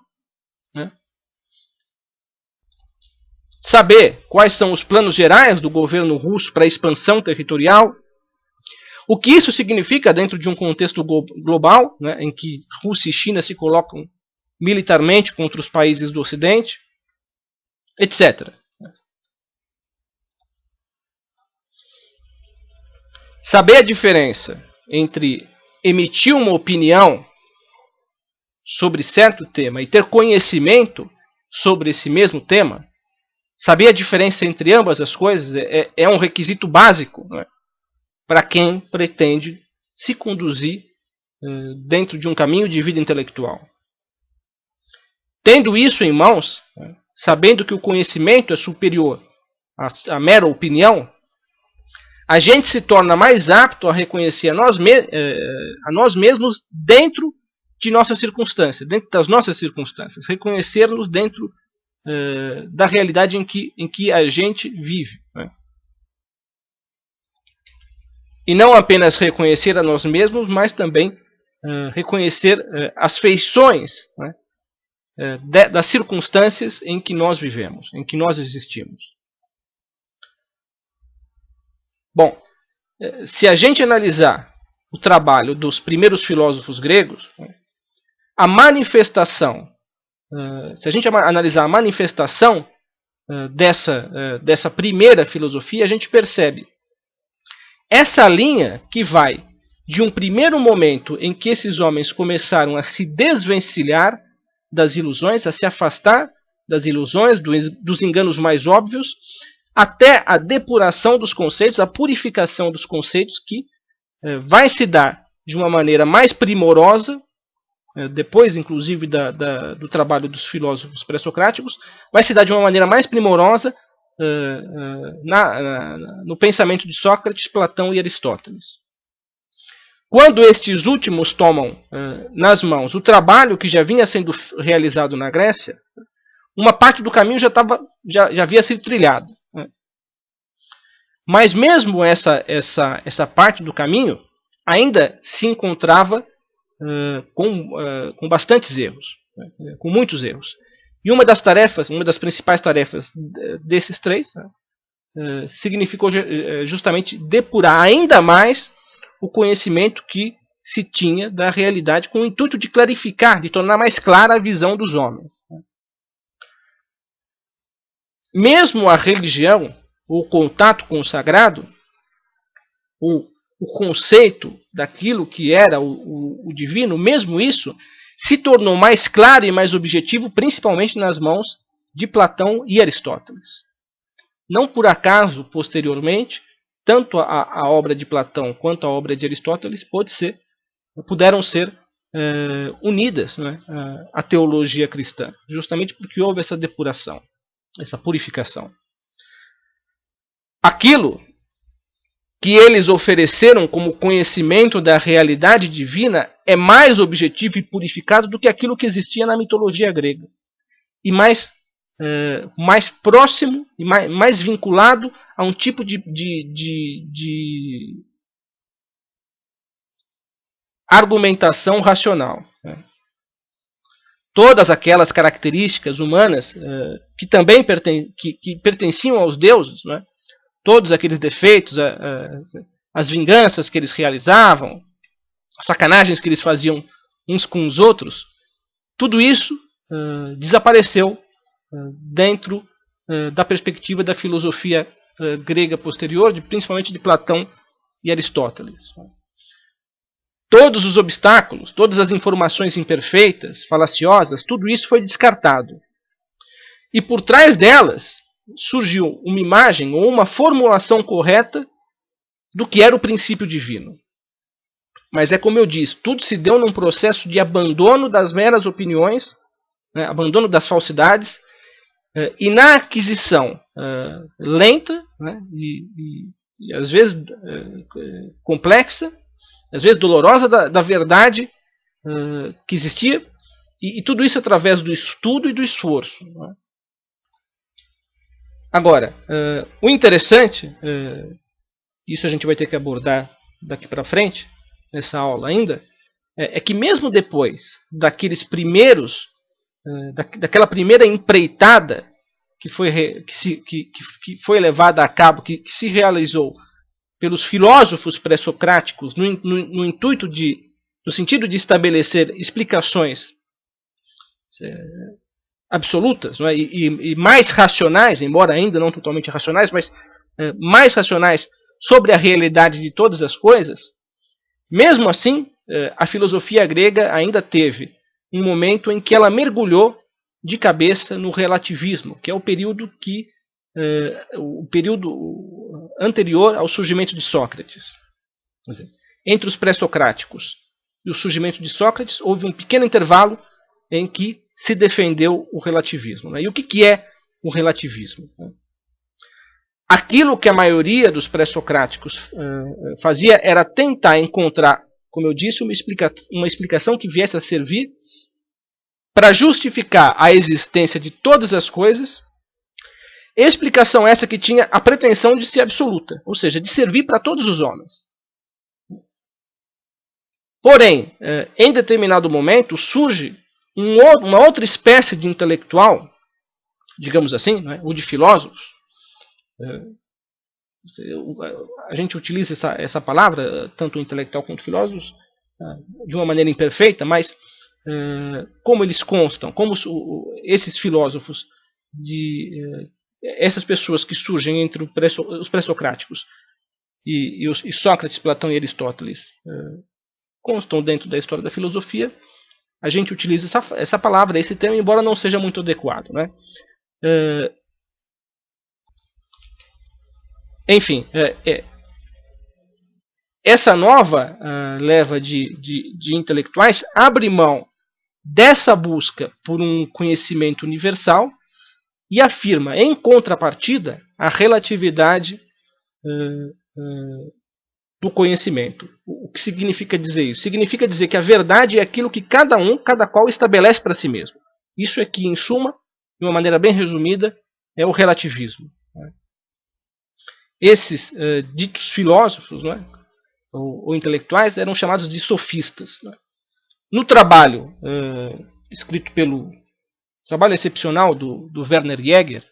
saber quais são os planos gerais do governo russo para a expansão territorial, o que isso significa dentro de um contexto global, né, em que Rússia e China se colocam militarmente contra os países do Ocidente, etc. Saber a diferença entre emitir uma opinião sobre certo tema e ter conhecimento sobre esse mesmo tema, saber a diferença entre ambas as coisas é um requisito básico, né, para quem pretende se conduzir dentro de um caminho de vida intelectual. Tendo isso em mãos, né, sabendo que o conhecimento é superior à mera opinião, a gente se torna mais apto a reconhecer a nós mesmos dentro de nossas circunstâncias, dentro das nossas circunstâncias, reconhecer-nos dentro da realidade em que a gente vive, né? E não apenas reconhecer a nós mesmos, mas também reconhecer as feições, né, das circunstâncias em que nós vivemos, em que nós existimos. Bom, se a gente analisar o trabalho dos primeiros filósofos gregos, a manifestação, se a gente analisar a manifestação dessa primeira filosofia, a gente percebe essa linha que vai de um primeiro momento em que esses homens começaram a se desvencilhar das ilusões, a se afastar das ilusões, dos enganos mais óbvios, até a depuração dos conceitos, a purificação dos conceitos, que vai se dar de uma maneira mais primorosa, depois inclusive do trabalho dos filósofos pré-socráticos, vai se dar de uma maneira mais primorosa no pensamento de Sócrates, Platão e Aristóteles. Quando estes últimos tomam nas mãos o trabalho que já vinha sendo realizado na Grécia, uma parte do caminho já havia sido trilhado. Mas mesmo essa parte do caminho ainda se encontrava com bastantes erros, com muitos erros. E uma das principais tarefas desses três, significou justamente depurar ainda mais o conhecimento que se tinha da realidade, com o intuito de clarificar, de tornar mais clara a visão dos homens. Mesmo a religião, o contato com o sagrado, o conceito daquilo que era o divino, mesmo isso se tornou mais claro e mais objetivo, principalmente nas mãos de Platão e Aristóteles. Não por acaso, posteriormente, tanto a obra de Platão quanto a obra de Aristóteles puderam ser unidas, né, à teologia cristã, justamente porque houve essa depuração, essa purificação. Aquilo que eles ofereceram como conhecimento da realidade divina é mais objetivo e purificado do que aquilo que existia na mitologia grega. E mais próximo e mais vinculado a um tipo de argumentação racional. Todas aquelas características humanas que também pertenciam aos deuses, né? Todos aqueles defeitos, as vinganças que eles realizavam, as sacanagens que eles faziam uns com os outros, tudo isso desapareceu dentro da perspectiva da filosofia grega posterior, principalmente de Platão e Aristóteles. Todos os obstáculos, todas as informações imperfeitas, falaciosas, tudo isso foi descartado. E por trás delas surgiu uma imagem ou uma formulação correta do que era o princípio divino. Mas é como eu disse, tudo se deu num processo de abandono das meras opiniões, né, abandono das falsidades, e na aquisição lenta, né, e às vezes complexa, às vezes dolorosa da verdade que existia, e tudo isso através do estudo e do esforço. Né? Agora, o interessante, isso a gente vai ter que abordar daqui para frente, nessa aula ainda, é que mesmo depois daqueles primeiros, daquela primeira empreitada que foi levada a cabo, que se realizou pelos filósofos pré-socráticos no sentido de estabelecer explicações absolutas, não é? E mais racionais, embora ainda não totalmente racionais, mas mais racionais sobre a realidade de todas as coisas, mesmo assim, a filosofia grega ainda teve um momento em que ela mergulhou de cabeça no relativismo, que é o período anterior ao surgimento de Sócrates. Quer dizer, entre os pré-socráticos e o surgimento de Sócrates, houve um pequeno intervalo em que se defendeu o relativismo. Né? E o que é o relativismo? Aquilo que a maioria dos pré-socráticos fazia era tentar encontrar, como eu disse, uma explicação que viesse a servir para justificar a existência de todas as coisas. Explicação essa que tinha a pretensão de ser absoluta, ou seja, de servir para todos os homens. Porém, em determinado momento, surge uma outra espécie de intelectual, digamos assim, não é? O de filósofos. A gente utiliza essa palavra, tanto intelectual quanto filósofos, de uma maneira imperfeita, mas como eles constam, como esses filósofos, essas pessoas que surgem entre os pré-socráticos e Sócrates, Platão e Aristóteles, constam dentro da história da filosofia, a gente utiliza essa palavra, esse termo, embora não seja muito adequado, né? Enfim, essa nova leva de intelectuais abre mão dessa busca por um conhecimento universal e afirma, em contrapartida, a relatividade do conhecimento. O que significa dizer isso? Significa dizer que a verdade é aquilo que cada qual estabelece para si mesmo. Isso é que, em suma, de uma maneira bem resumida, é o relativismo. Esses ditos filósofos, não é? ou intelectuais eram chamados de sofistas. Não é? No trabalho escrito trabalho excepcional do Werner Jäger,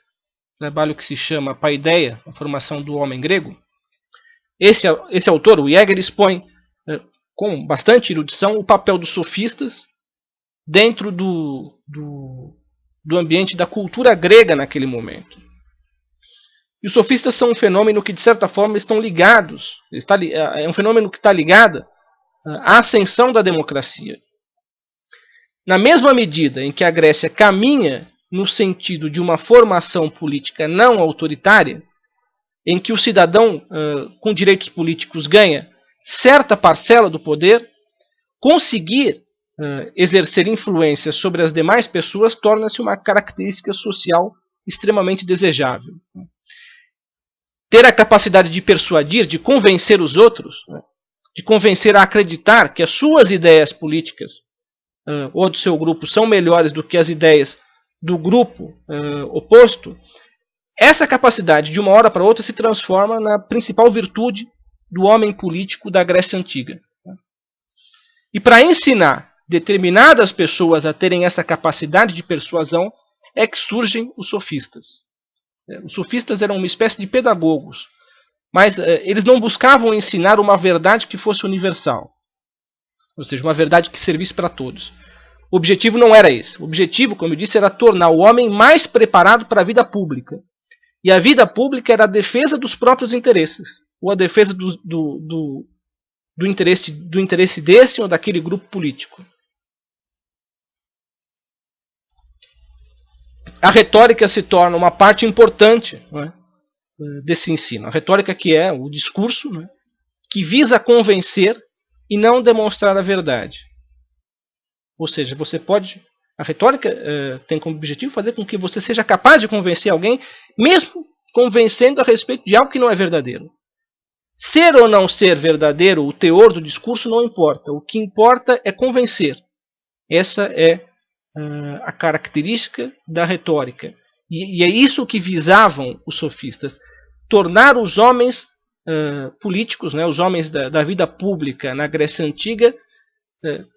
trabalho que se chama Paideia, a formação do homem grego, esse autor, o Jäger, expõe com bastante erudição o papel dos sofistas dentro do ambiente da cultura grega naquele momento. E os sofistas são um fenômeno que, de certa forma, estão ligados, é um fenômeno que está ligado à ascensão da democracia. Na mesma medida em que a Grécia caminha no sentido de uma formação política não autoritária, em que o cidadão com direitos políticos ganha certa parcela do poder, conseguir exercer influência sobre as demais pessoas torna-se uma característica social extremamente desejável. Ter a capacidade de persuadir, de convencer os outros, de convencer a acreditar que as suas ideias políticas ou do seu grupo são melhores do que as ideias do grupo oposto, essa capacidade, de uma hora para outra, se transforma na principal virtude do homem político da Grécia Antiga. E para ensinar determinadas pessoas a terem essa capacidade de persuasão, é que surgem os sofistas. Os sofistas eram uma espécie de pedagogos, mas eles não buscavam ensinar uma verdade que fosse universal, ou seja, uma verdade que servisse para todos. O objetivo não era esse. O objetivo, como eu disse, era tornar o homem mais preparado para a vida pública. E a vida pública era a defesa dos próprios interesses, ou a defesa do interesse desse ou daquele grupo político. A retórica se torna uma parte importante, não é, desse ensino. A retórica, que é o discurso, não é, que visa convencer e não demonstrar a verdade. Ou seja, a retórica tem como objetivo fazer com que você seja capaz de convencer alguém, mesmo convencendo a respeito de algo que não é verdadeiro. Ser ou não ser verdadeiro, o teor do discurso não importa. O que importa é convencer. Essa é a característica da retórica. E é isso que visavam os sofistas. Tornar os homens políticos, né, os homens da vida pública na Grécia Antiga,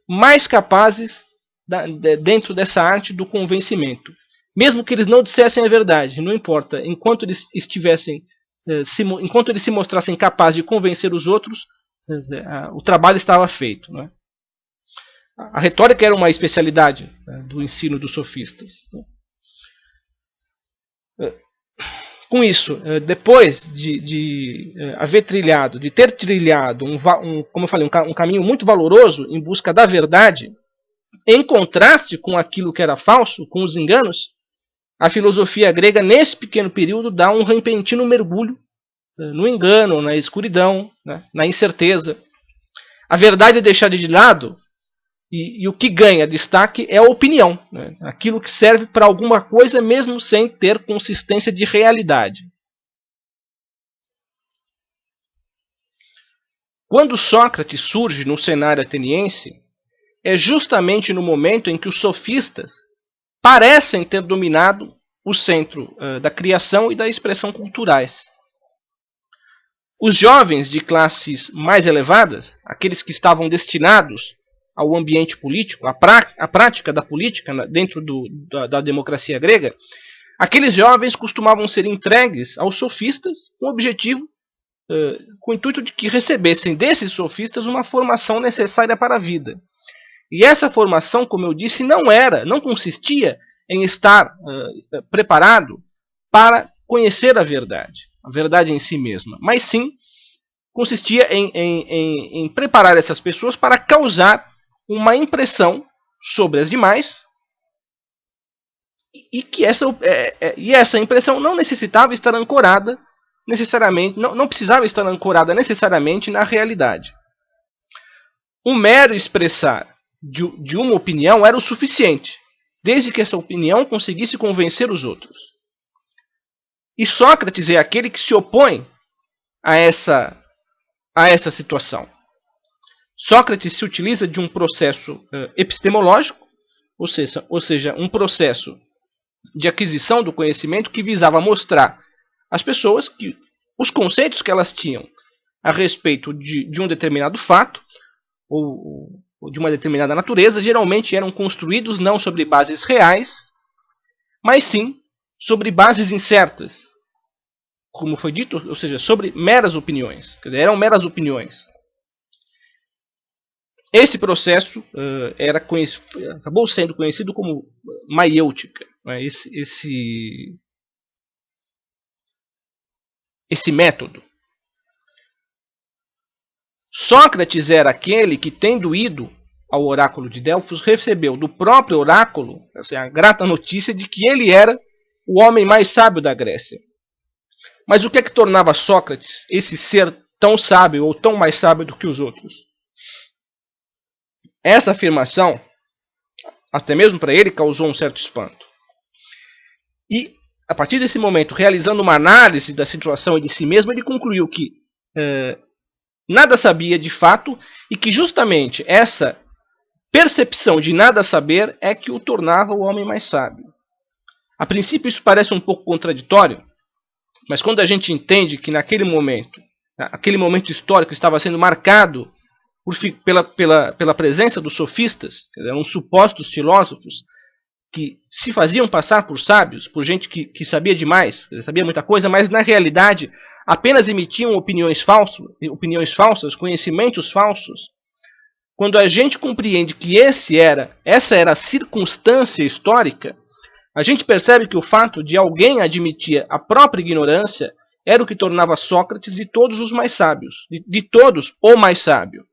mais capazes dentro dessa arte do convencimento. mesmo que eles não dissessem a verdade, não importa, enquanto eles se mostrassem capazes de convencer os outros, o trabalho estava feito. Não é? A retórica era uma especialidade do ensino dos sofistas. Com isso, depois de ter trilhado como eu falei, um caminho muito valoroso em busca da verdade, em contraste com aquilo que era falso, com os enganos, a filosofia grega, nesse pequeno período, dá um repentino mergulho no engano, na escuridão, né, na incerteza. A verdade é deixada de lado e o que ganha destaque é a opinião, né, aquilo que serve para alguma coisa mesmo sem ter consistência de realidade. Quando Sócrates surge no cenário ateniense, é justamente no momento em que os sofistas parecem ter dominado o centro da criação e da expressão culturais. Os jovens de classes mais elevadas, aqueles que estavam destinados ao ambiente político, à prática da política dentro da democracia grega, aqueles jovens costumavam ser entregues aos sofistas com o intuito de que recebessem desses sofistas uma formação necessária para a vida. E essa formação, como eu disse, não consistia em estar preparado para conhecer a verdade em si mesma, mas sim consistia em preparar essas pessoas para causar uma impressão sobre as demais e essa impressão não necessitava estar ancorada necessariamente, não precisava estar ancorada necessariamente na realidade. O mero expressar de uma opinião era o suficiente, desde que essa opinião conseguisse convencer os outros. E Sócrates é aquele que se opõe a essa situação. Sócrates se utiliza de um processo epistemológico, ou seja, um processo de aquisição do conhecimento que visava mostrar às pessoas que os conceitos que elas tinham a respeito de um determinado fato ou de uma determinada natureza geralmente eram construídos não sobre bases reais, mas sim sobre bases incertas, como foi dito, ou seja, sobre meras opiniões. Quer dizer, eram meras opiniões. Esse processo acabou sendo conhecido como maiêutica. Né? Esse método. Sócrates era aquele que, tendo ido ao oráculo de Delfos, recebeu do próprio oráculo a grata notícia de que ele era o homem mais sábio da Grécia. Mas o que é que tornava Sócrates esse ser tão sábio ou tão mais sábio do que os outros? Essa afirmação, até mesmo para ele, causou um certo espanto. E, a partir desse momento, realizando uma análise da situação e de si mesmo, ele concluiu que nada sabia de fato e que justamente essa percepção de nada saber é que o tornava o homem mais sábio. A princípio isso parece um pouco contraditório, mas quando a gente entende que aquele momento histórico estava sendo marcado pela presença dos sofistas, eram supostos filósofos que se faziam passar por sábios, por gente que sabia demais, sabia muita coisa, mas na realidade apenas emitiam opiniões falsas, conhecimentos falsos. Quando a gente compreende que essa era a circunstância histórica, a gente percebe que o fato de alguém admitir a própria ignorância era o que tornava Sócrates de todos os mais sábios, de todos o mais sábio.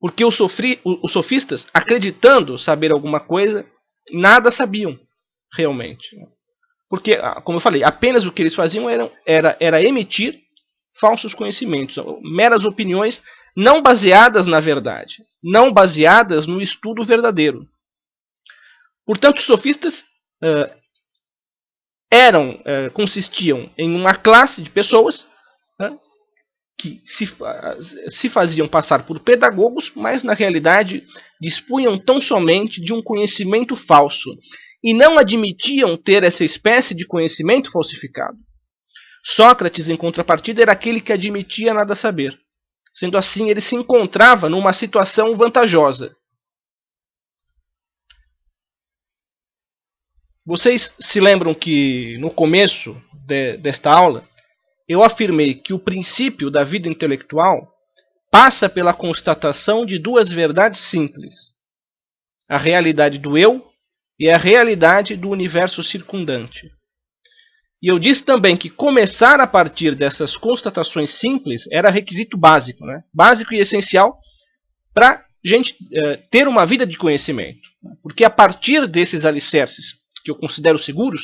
Porque os sofistas, acreditando saber alguma coisa, nada sabiam realmente. Porque, como eu falei, apenas o que eles faziam era emitir falsos conhecimentos, meras opiniões não baseadas na verdade, não baseadas no estudo verdadeiro. Portanto, os sofistas consistiam em uma classe de pessoas que se faziam passar por pedagogos, mas na realidade dispunham tão somente de um conhecimento falso e não admitiam ter essa espécie de conhecimento falsificado. Sócrates, em contrapartida, era aquele que admitia nada saber. Sendo assim, ele se encontrava numa situação vantajosa. Vocês se lembram que no começo desta aula eu afirmei que o princípio da vida intelectual passa pela constatação de duas verdades simples: a realidade do eu e a realidade do universo circundante. E eu disse também que começar a partir dessas constatações simples era requisito básico, né? Básico e essencial para a gente ter uma vida de conhecimento. Porque a partir desses alicerces, que eu considero seguros,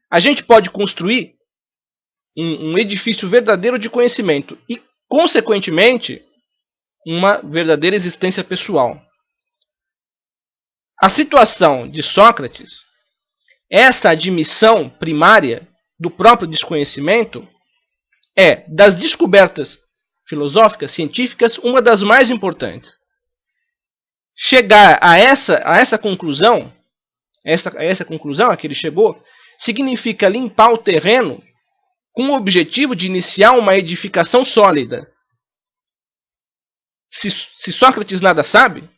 a gente pode construir um edifício verdadeiro de conhecimento e, consequentemente, uma verdadeira existência pessoal. A situação de Sócrates, essa admissão primária do próprio desconhecimento, é, das descobertas filosóficas, científicas, uma das mais importantes. Chegar a essa conclusão, essa conclusão a que ele chegou, significa limpar o terreno com o objetivo de iniciar uma edificação sólida. Se Sócrates nada sabe,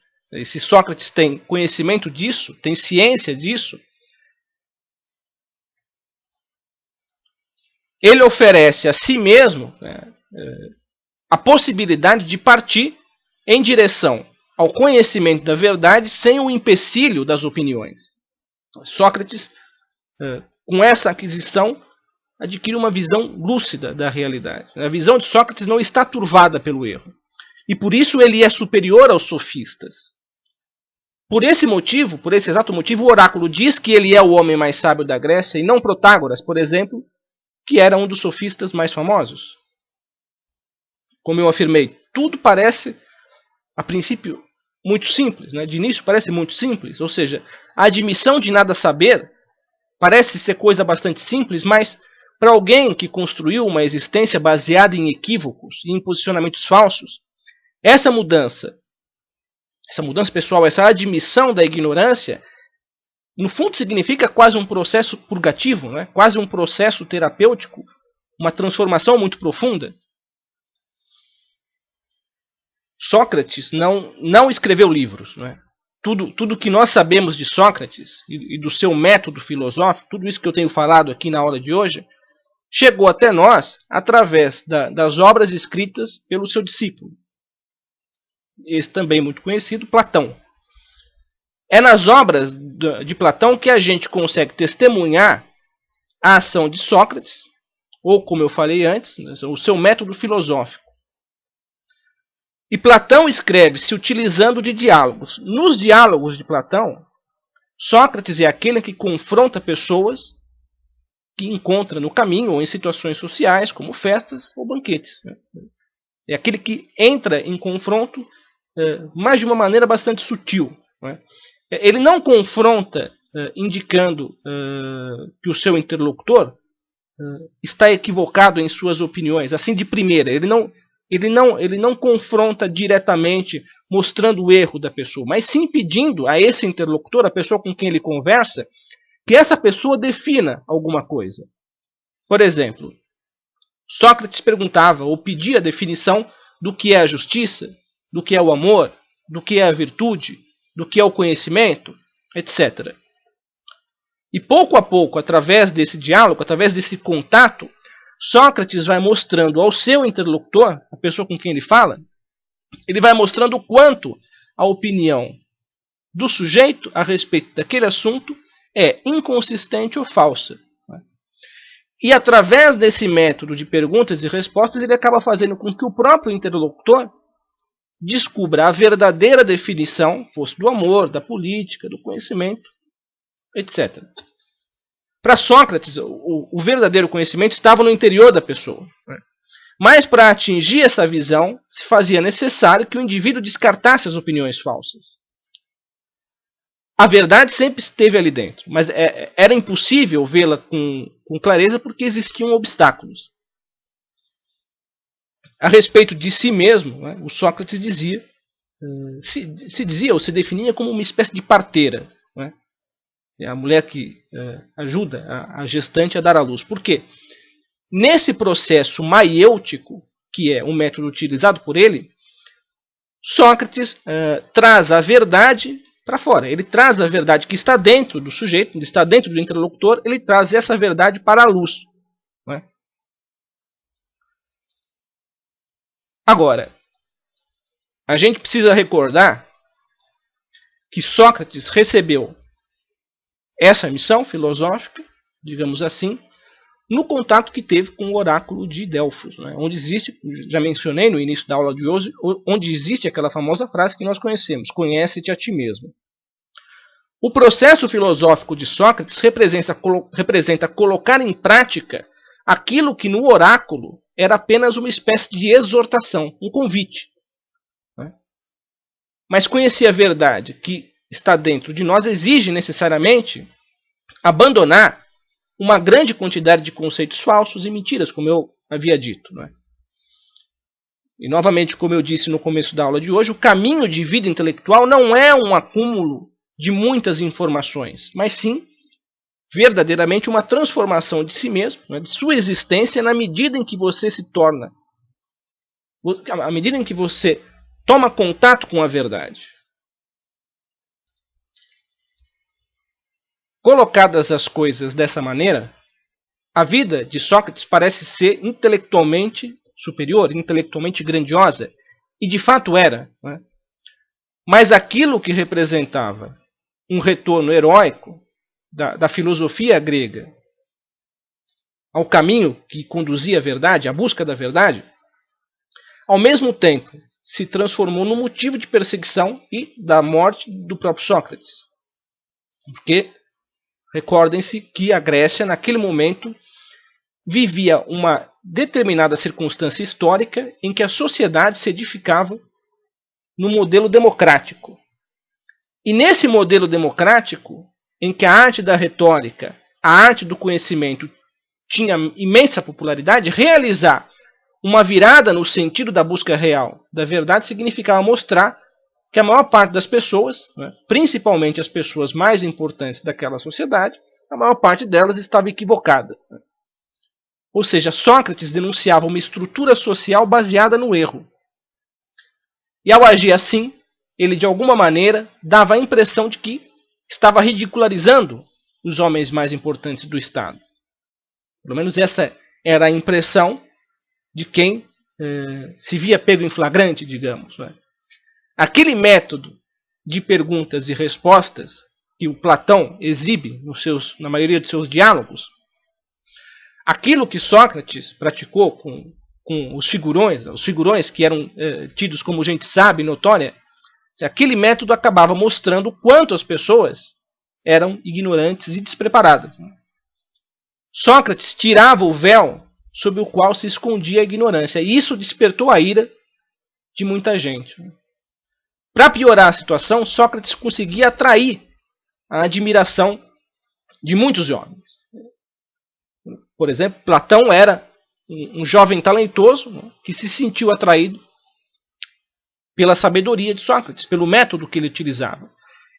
se Sócrates tem conhecimento disso, tem ciência disso, ele oferece a si mesmo a possibilidade de partir em direção ao conhecimento da verdade sem o empecilho das opiniões. Sócrates, com essa aquisição, adquire uma visão lúcida da realidade. A visão de Sócrates não está turvada pelo erro. E por isso ele é superior aos sofistas. Por esse motivo, por esse exato motivo, o oráculo diz que ele é o homem mais sábio da Grécia e não Protágoras, por exemplo, que era um dos sofistas mais famosos. Como eu afirmei, tudo parece, a princípio, muito simples, né? De início parece muito simples, ou seja, a admissão de nada saber parece ser coisa bastante simples, mas para alguém que construiu uma existência baseada em equívocos e em posicionamentos falsos, essa mudança pessoal, essa admissão da ignorância, no fundo significa quase um processo purgativo, né? Quase um processo terapêutico, uma transformação muito profunda. Sócrates não escreveu livros, né? Tudo que nós sabemos de Sócrates e do seu método filosófico, tudo isso que eu tenho falado aqui na aula de hoje, chegou até nós através das obras escritas pelo seu discípulo, esse também muito conhecido, Platão. É nas obras de Platão que a gente consegue testemunhar a ação de Sócrates, ou, como eu falei antes, o seu método filosófico. E Platão escreve se utilizando de diálogos. Nos diálogos de Platão, Sócrates é aquele que confronta pessoas que encontra no caminho ou em situações sociais, como festas ou banquetes. É aquele que entra em confronto, mas de uma maneira bastante sutil. Ele não confronta indicando que o seu interlocutor está equivocado em suas opiniões, assim de primeira. Ele não confronta diretamente mostrando o erro da pessoa, mas sim pedindo a esse interlocutor, a pessoa com quem ele conversa, que essa pessoa defina alguma coisa. Por exemplo, Sócrates perguntava ou pedia a definição do que é a justiça, do que é o amor, do que é a virtude, do que é o conhecimento, etc. E pouco a pouco, através desse diálogo, através desse contato, Sócrates vai mostrando ao seu interlocutor, a pessoa com quem ele fala, ele vai mostrando o quanto a opinião do sujeito a respeito daquele assunto é inconsistente ou falsa. E através desse método de perguntas e respostas, ele acaba fazendo com que o próprio interlocutor descubra a verdadeira definição, fosse do amor, da política, do conhecimento, etc. Para Sócrates, o verdadeiro conhecimento estava no interior da pessoa. Mas para atingir essa visão, se fazia necessário que o indivíduo descartasse as opiniões falsas. A verdade sempre esteve ali dentro, mas era impossível vê-la com clareza porque existiam obstáculos. A respeito de si mesmo, o Sócrates dizia, se dizia ou se definia como uma espécie de parteira. É a mulher que ajuda a gestante a dar à luz. Por quê? Nesse processo maiêutico, que é um método utilizado por ele, Sócrates traz a verdade para fora. Ele traz a verdade que está dentro do sujeito, que está dentro do interlocutor, ele traz essa verdade para a luz. Não é? Agora, a gente precisa recordar que Sócrates recebeu essa missão filosófica, digamos assim, no contato que teve com o oráculo de Delfos, né? Onde existe, já mencionei no início da aula de hoje, onde existe aquela famosa frase que nós conhecemos: conhece-te a ti mesmo. O processo filosófico de Sócrates representa colocar em prática aquilo que no oráculo era apenas uma espécie de exortação, um convite. Né? Mas conhecer a verdade que está dentro de nós exige necessariamente abandonar uma grande quantidade de conceitos falsos e mentiras, como eu havia dito. Não é? E novamente, como eu disse no começo da aula de hoje, o caminho de vida intelectual não é um acúmulo de muitas informações, mas sim, verdadeiramente, uma transformação de si mesmo, né, de sua existência, na medida em que você se torna, à medida em que você toma contato com a verdade. Colocadas as coisas dessa maneira, a vida de Sócrates parece ser intelectualmente superior, intelectualmente grandiosa, e de fato era. Né? Mas aquilo que representava um retorno heróico da filosofia grega ao caminho que conduzia à verdade, à busca da verdade, ao mesmo tempo se transformou num motivo de perseguição e da morte do próprio Sócrates. Porque recordem-se que a Grécia, naquele momento, vivia uma determinada circunstância histórica em que a sociedade se edificava no modelo democrático. E nesse modelo democrático, em que a arte da retórica, a arte do conhecimento tinha imensa popularidade, realizar uma virada no sentido da busca real da verdade significava mostrar que a maior parte das pessoas, né, principalmente as pessoas mais importantes daquela sociedade, a maior parte delas estava equivocada. Ou seja, Sócrates denunciava uma estrutura social baseada no erro. E ao agir assim, ele de alguma maneira dava a impressão de que estava ridicularizando os homens mais importantes do Estado. Pelo menos essa era a impressão de quem se via pego em flagrante, digamos. Né? Aquele método de perguntas e respostas que o Platão exibe na maioria de seus diálogos, aquilo que Sócrates praticou com os figurões que eram tidos como gente sábia e notória, aquele método acabava mostrando o quanto as pessoas eram ignorantes e despreparadas. Sócrates tirava o véu sob o qual se escondia a ignorância, e isso despertou a ira de muita gente. Para piorar a situação, Sócrates conseguia atrair a admiração de muitos jovens. Por exemplo, Platão era um jovem talentoso, né, que se sentiu atraído pela sabedoria de Sócrates, pelo método que ele utilizava.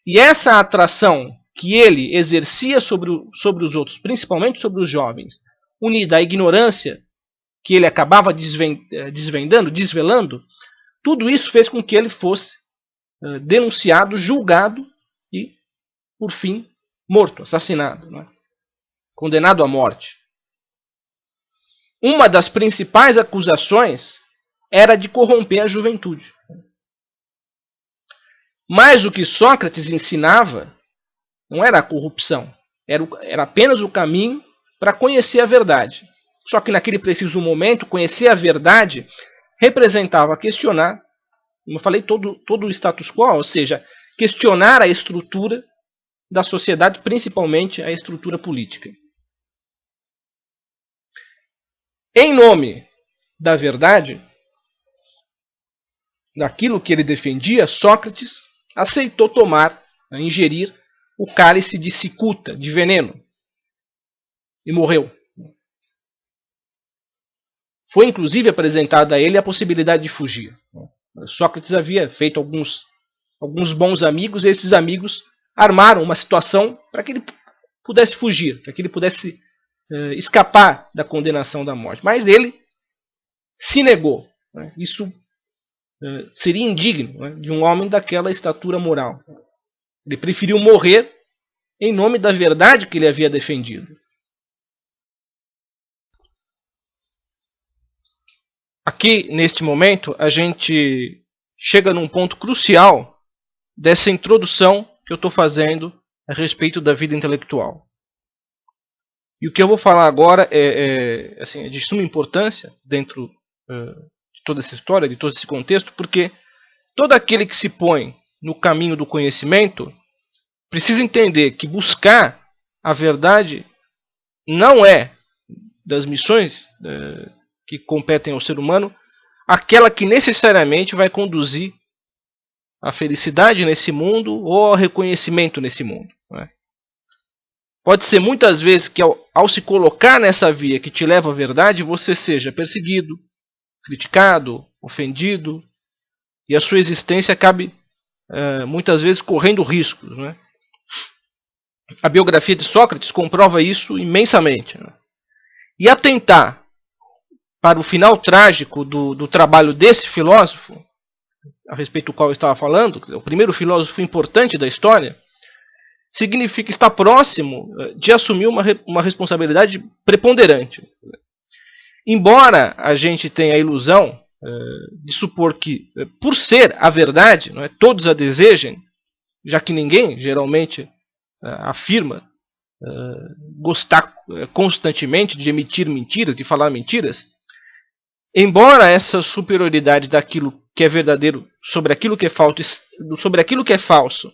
E essa atração que ele exercia sobre os outros, principalmente sobre os jovens, unida à ignorância que ele acabava desvelando, tudo isso fez com que ele fosse denunciado, julgado e, por fim, morto, assassinado, né? Condenado à morte. Uma das principais acusações era de corromper a juventude. Mas o que Sócrates ensinava não era a corrupção, era apenas o caminho para conhecer a verdade. Só que naquele preciso momento, conhecer a verdade representava questionar, como eu falei, todo o status quo, ou seja, questionar a estrutura da sociedade, principalmente a estrutura política. Em nome da verdade, daquilo que ele defendia, Sócrates aceitou ingerir o cálice de cicuta, de veneno, e morreu. Foi inclusive apresentada a ele a possibilidade de fugir. Sócrates havia feito alguns bons amigos, e esses amigos armaram uma situação para que ele pudesse fugir, para que ele pudesse escapar da condenação da morte. Mas ele se negou. Isso seria indigno de um homem daquela estatura moral. Ele preferiu morrer em nome da verdade que ele havia defendido. Aqui, neste momento, a gente chega num ponto crucial dessa introdução que eu estou fazendo a respeito da vida intelectual. E o que eu vou falar agora é de suma importância dentro de toda essa história, de todo esse contexto, porque todo aquele que se põe no caminho do conhecimento precisa entender que buscar a verdade não é das missões que competem ao ser humano aquela que necessariamente vai conduzir à felicidade nesse mundo ou ao reconhecimento nesse mundo. Não é? Pode ser muitas vezes que ao se colocar nessa via que te leva à verdade, você seja perseguido, criticado, ofendido, e a sua existência acabe muitas vezes correndo riscos. Não é? A biografia de Sócrates comprova isso imensamente. Não é? E atentar para o final trágico do trabalho desse filósofo, a respeito do qual eu estava falando, o primeiro filósofo importante da história, significa estar próximo de assumir uma responsabilidade preponderante. Embora a gente tenha a ilusão de supor que, por ser a verdade, não é, todos a desejem, já que ninguém geralmente afirma gostar constantemente de emitir mentiras, de falar mentiras, embora essa superioridade daquilo que é verdadeiro sobre aquilo que é falso,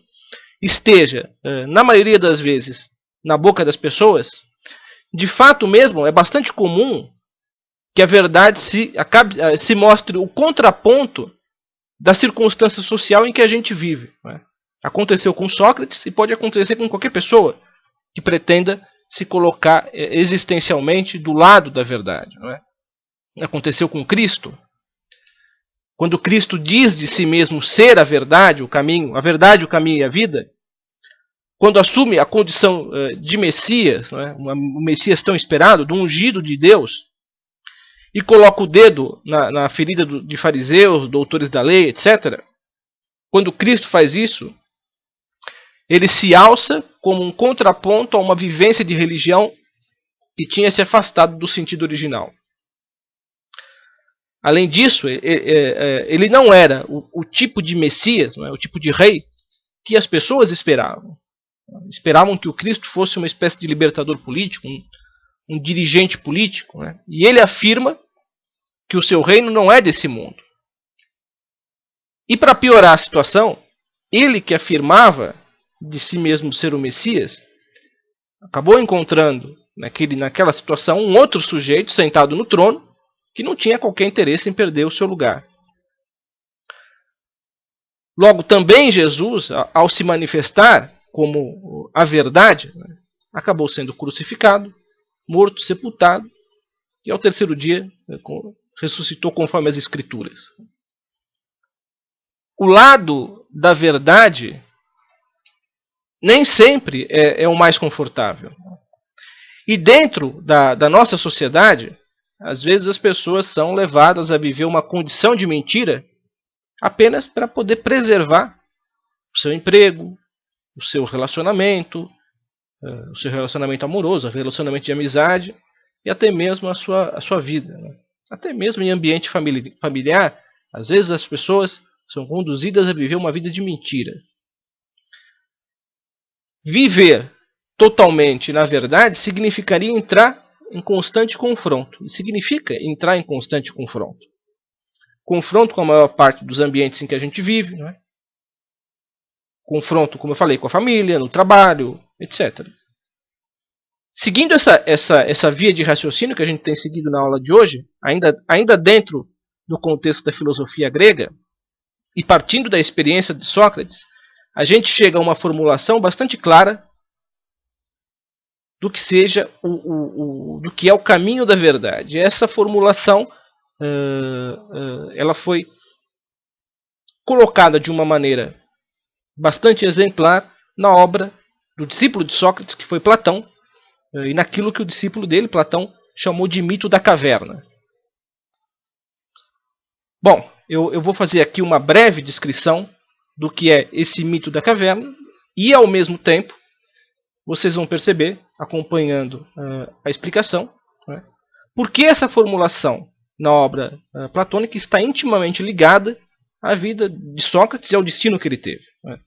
esteja, na maioria das vezes, na boca das pessoas, de fato mesmo é bastante comum que a verdade se mostre o contraponto da circunstância social em que a gente vive. Não é? Aconteceu com Sócrates e pode acontecer com qualquer pessoa que pretenda se colocar existencialmente do lado da verdade. Não é? Aconteceu com Cristo. Quando Cristo diz de si mesmo ser a verdade, o caminho e a vida, quando assume a condição de Messias, não é? Um Messias tão esperado, do ungido de Deus, e coloca o dedo na ferida de fariseus, doutores da lei, etc., quando Cristo faz isso, ele se alça como um contraponto a uma vivência de religião que tinha se afastado do sentido original. Além disso, ele não era o tipo de Messias, não é? O tipo de rei que as pessoas esperavam. Esperavam que o Cristo fosse uma espécie de libertador político, um dirigente político. Não é? E ele afirma que o seu reino não é desse mundo. E para piorar a situação, ele que afirmava de si mesmo ser o Messias, acabou encontrando naquela situação um outro sujeito sentado no trono, que não tinha qualquer interesse em perder o seu lugar. Logo, também Jesus, ao se manifestar como a verdade, acabou sendo crucificado, morto, sepultado, e ao terceiro dia ressuscitou conforme as Escrituras. O lado da verdade nem sempre é o mais confortável. E dentro da nossa sociedade, às vezes as pessoas são levadas a viver uma condição de mentira apenas para poder preservar o seu emprego, o seu relacionamento amoroso, o relacionamento de amizade e até mesmo a sua vida. Né? Até mesmo em ambiente familiar, às vezes as pessoas são conduzidas a viver uma vida de mentira. Viver totalmente na verdade significaria entrar em constante confronto. E significa entrar em constante confronto. Confronto com a maior parte dos ambientes em que a gente vive. Não é? Confronto, como eu falei, com a família, no trabalho, etc. Seguindo essa via de raciocínio que a gente tem seguido na aula de hoje, ainda dentro do contexto da filosofia grega, e partindo da experiência de Sócrates, a gente chega a uma formulação bastante clara do que seja do que é o caminho da verdade. Essa formulação ela foi colocada de uma maneira bastante exemplar na obra do discípulo de Sócrates, que foi Platão, e naquilo que o discípulo dele, Platão, chamou de mito da caverna. Bom, eu vou fazer aqui uma breve descrição do que é esse mito da caverna E, ao mesmo tempo, vocês vão perceber, acompanhando a explicação, né, por que essa formulação na obra platônica está intimamente ligada à vida de Sócrates e ao destino que ele teve. Né.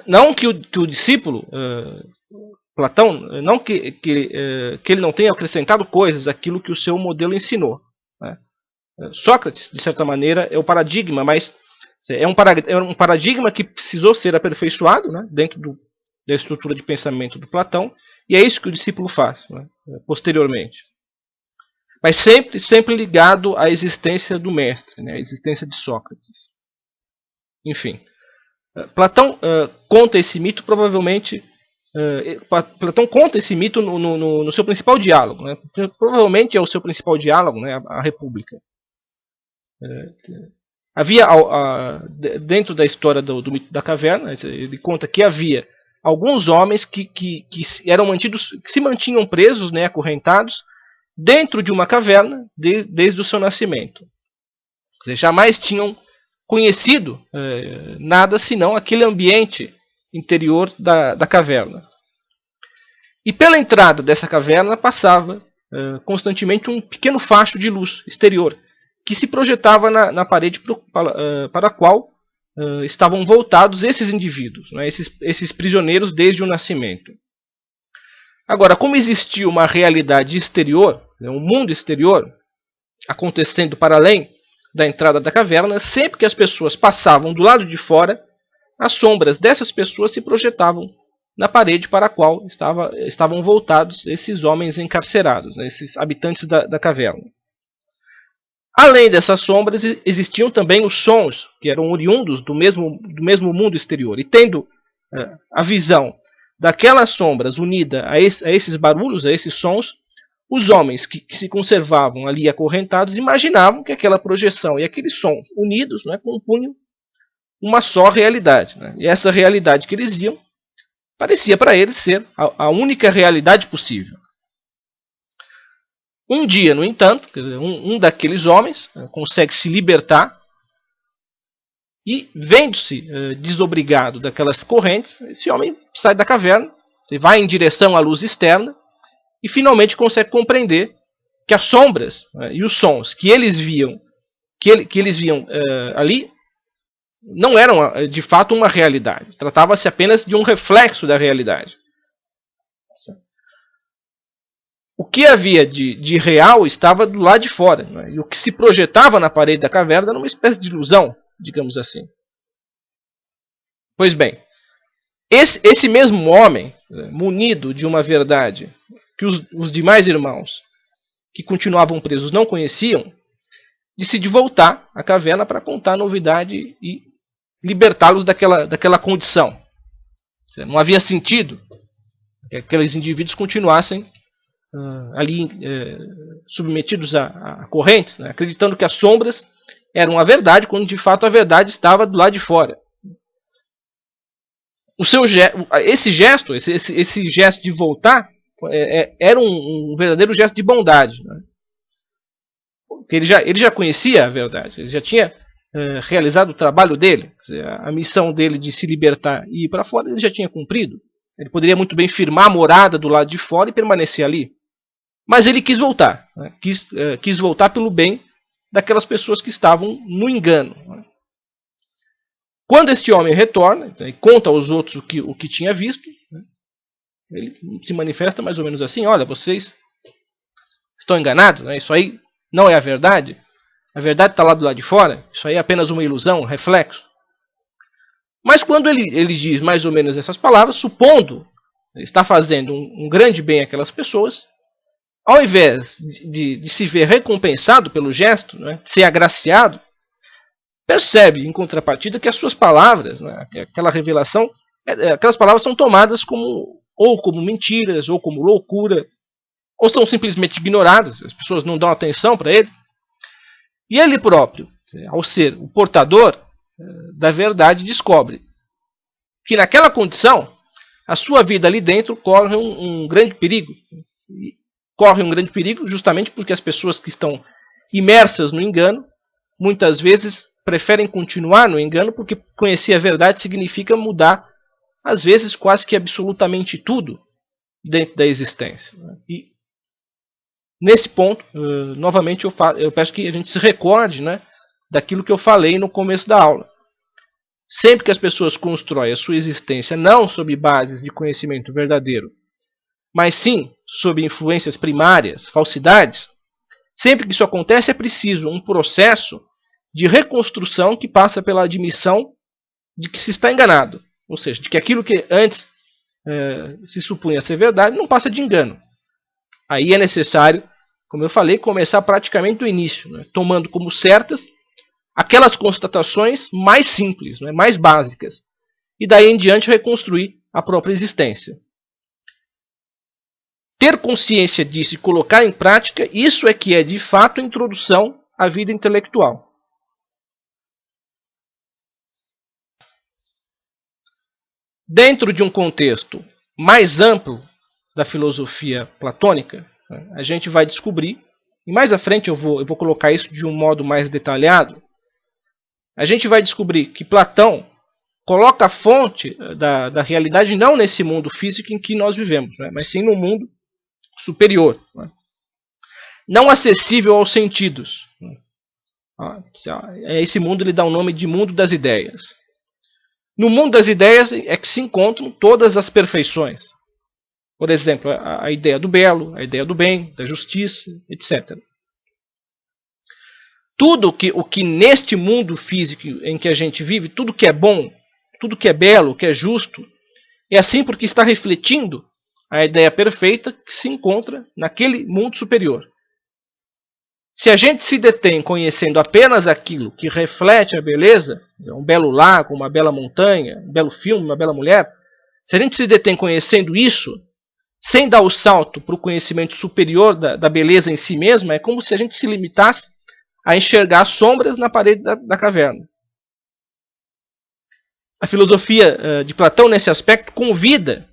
Não que o discípulo, Platão, não que ele não tenha acrescentado coisas àquilo que o seu modelo ensinou. Né. Sócrates, de certa maneira, é o paradigma, mas é um paradigma que precisou ser aperfeiçoado, né, dentro da estrutura de pensamento do Platão, e é isso que o discípulo faz, né, posteriormente. Mas sempre ligado à existência do mestre, né, à existência de Sócrates. Enfim, Platão conta esse mito provavelmente. Platão conta esse mito no seu principal diálogo. Né, provavelmente é o seu principal diálogo, né, a República. Havia, dentro da história do mito da caverna, ele conta que havia alguns homens que eram mantidos, que se mantinham presos, né, acorrentados, dentro de uma caverna desde o seu nascimento. Ou seja, jamais tinham conhecido nada senão aquele ambiente interior da caverna. E pela entrada dessa caverna passava constantemente um pequeno facho de luz exterior, que se projetava na parede para a qual estavam voltados esses indivíduos, né, esses prisioneiros desde o nascimento. Agora, como existia uma realidade exterior, um mundo exterior, acontecendo para além da entrada da caverna, sempre que as pessoas passavam do lado de fora, as sombras dessas pessoas se projetavam na parede para a qual estavam voltados esses homens encarcerados, né, esses habitantes da caverna. Além dessas sombras, existiam também os sons, que eram oriundos do mesmo mundo exterior. E tendo a visão daquelas sombras unida a esses barulhos, a esses sons, os homens que se conservavam ali acorrentados imaginavam que aquela projeção e aqueles sons unidos, né, compunham uma só realidade. Né? E essa realidade que eles viam parecia para eles ser a única realidade possível. Um dia, no entanto, quer dizer, um daqueles homens consegue se libertar e, vendo-se desobrigado daquelas correntes, esse homem sai da caverna, vai em direção à luz externa e finalmente consegue compreender que as sombras e os sons que eles viam, ali não eram de fato uma realidade. Tratava-se apenas de um reflexo da realidade. O que havia de real estava do lado de fora, né? E o que se projetava na parede da caverna era uma espécie de ilusão, digamos assim. Pois bem, esse mesmo homem, munido de uma verdade que os demais irmãos que continuavam presos não conheciam, decide voltar à caverna para contar a novidade e libertá-los daquela condição. Não havia sentido que aqueles indivíduos continuassem ali submetidos a correntes, né, acreditando que as sombras eram a verdade, quando de fato a verdade estava do lado de fora. Esse gesto de voltar era um verdadeiro gesto de bondade. Né? Porque ele já conhecia a verdade, ele já tinha realizado o trabalho dele, quer dizer, a missão dele de se libertar e ir para fora, ele já tinha cumprido. Ele poderia muito bem firmar a morada do lado de fora e permanecer ali. Mas ele quis voltar. Né? Quis voltar pelo bem daquelas pessoas que estavam no engano. Né? Quando este homem retorna, então, e conta aos outros o que tinha visto, né? Ele se manifesta mais ou menos assim: olha, vocês estão enganados, né? Isso aí não é a verdade. A verdade está lá do lado de fora. Isso aí é apenas uma ilusão, um reflexo. Mas quando ele diz mais ou menos essas palavras, supondo estar fazendo um grande bem àquelas pessoas, ao invés de se ver recompensado pelo gesto, né, de ser agraciado, percebe, em contrapartida, que as suas palavras, né, aquela revelação, aquelas palavras são tomadas ou como mentiras, ou como loucura, ou são simplesmente ignoradas, as pessoas não dão atenção para ele. E ele próprio, ao ser o portador da verdade, descobre que naquela condição, a sua vida ali dentro corre um grande perigo. Corre um grande perigo justamente porque as pessoas que estão imersas no engano, muitas vezes preferem continuar no engano, porque conhecer a verdade significa mudar às vezes quase que absolutamente tudo dentro da existência. E nesse ponto, novamente eu peço que a gente se recorde, né, daquilo que eu falei no começo da aula. Sempre que as pessoas constroem a sua existência não sob bases de conhecimento verdadeiro, mas sim sob influências primárias, falsidades, sempre que isso acontece é preciso um processo de reconstrução que passa pela admissão de que se está enganado. Ou seja, de que aquilo que antes se supunha ser verdade não passa de engano. Aí é necessário, como eu falei, começar praticamente do início, né, tomando como certas aquelas constatações mais simples, né, mais básicas. E daí em diante reconstruir a própria existência. Ter consciência disso e colocar em prática, isso é que é de fato a introdução à vida intelectual. Dentro de um contexto mais amplo da filosofia platônica, a gente vai descobrir, e mais à frente eu vou colocar isso de um modo mais detalhado, a gente vai descobrir que Platão coloca a fonte da realidade não nesse mundo físico em que nós vivemos, né, mas sim no mundo superior, né, não acessível aos sentidos. Esse mundo ele dá o nome de mundo das ideias. No mundo das ideias é que se encontram todas as perfeições. Por exemplo, a ideia do belo, a ideia do bem, da justiça, etc. Tudo o que neste mundo físico em que a gente vive, tudo que é bom, tudo que é belo, que é justo, é assim porque está refletindo a ideia perfeita que se encontra naquele mundo superior. Se a gente se detém conhecendo apenas aquilo que reflete a beleza, um belo lago, uma bela montanha, um belo filme, uma bela mulher, se a gente se detém conhecendo isso, sem dar o salto para o conhecimento superior da beleza em si mesma, é como se a gente se limitasse a enxergar sombras na parede da caverna. A filosofia de Platão, nesse aspecto, convida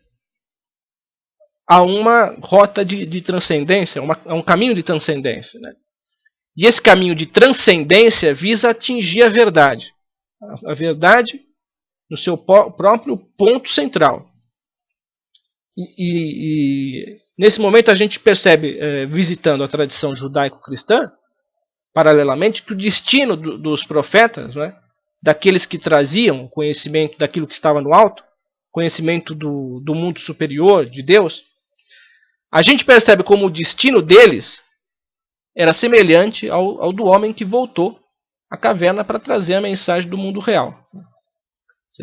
a uma rota de transcendência, a um caminho de transcendência, né? E esse caminho de transcendência visa atingir a verdade. A verdade no seu próprio ponto central. E nesse momento a gente percebe, visitando a tradição judaico-cristã, paralelamente, que o destino dos profetas, né, daqueles que traziam conhecimento daquilo que estava no alto, conhecimento do mundo superior, de Deus, a gente percebe como o destino deles era semelhante ao do homem que voltou à caverna para trazer a mensagem do mundo real.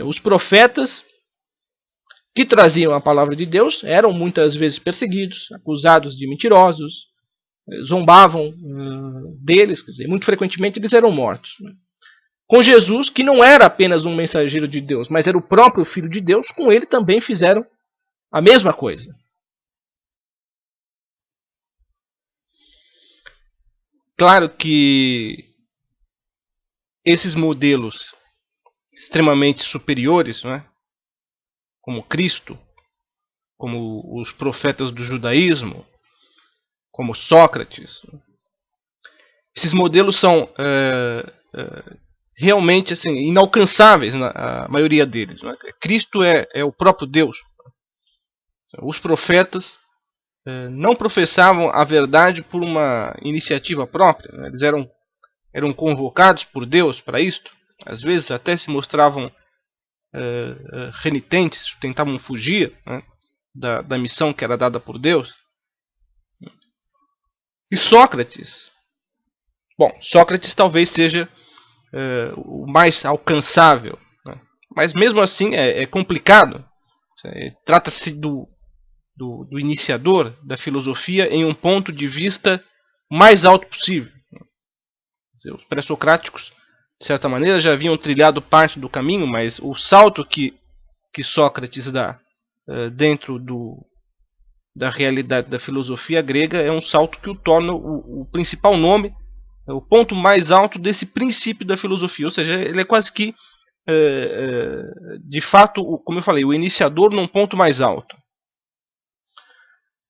Os profetas que traziam a palavra de Deus eram muitas vezes perseguidos, acusados de mentirosos, zombavam deles, quer dizer, muito frequentemente eles eram mortos. Com Jesus, que não era apenas um mensageiro de Deus, mas era o próprio Filho de Deus, com ele também fizeram a mesma coisa. Claro que esses modelos extremamente superiores, né, como Cristo, como os profetas do judaísmo, como Sócrates, esses modelos são realmente assim, inalcançáveis, a maioria deles. Né? Cristo é o próprio Deus. Os profetas não professavam a verdade por uma iniciativa própria. Né? Eles eram convocados por Deus para isto. Às vezes até se mostravam renitentes, tentavam fugir, né, da missão que era dada por Deus. E Sócrates? Bom, Sócrates talvez seja o mais alcançável. Né? Mas mesmo assim é complicado. Trata-se do iniciador da filosofia em um ponto de vista mais alto possível. Os pré-socráticos, de certa maneira, já haviam trilhado parte do caminho, mas o salto que Sócrates dá dentro da realidade da filosofia grega é um salto que o torna o principal nome, o ponto mais alto desse princípio da filosofia. Ou seja, ele é quase que, de fato, como eu falei, o iniciador num ponto mais alto.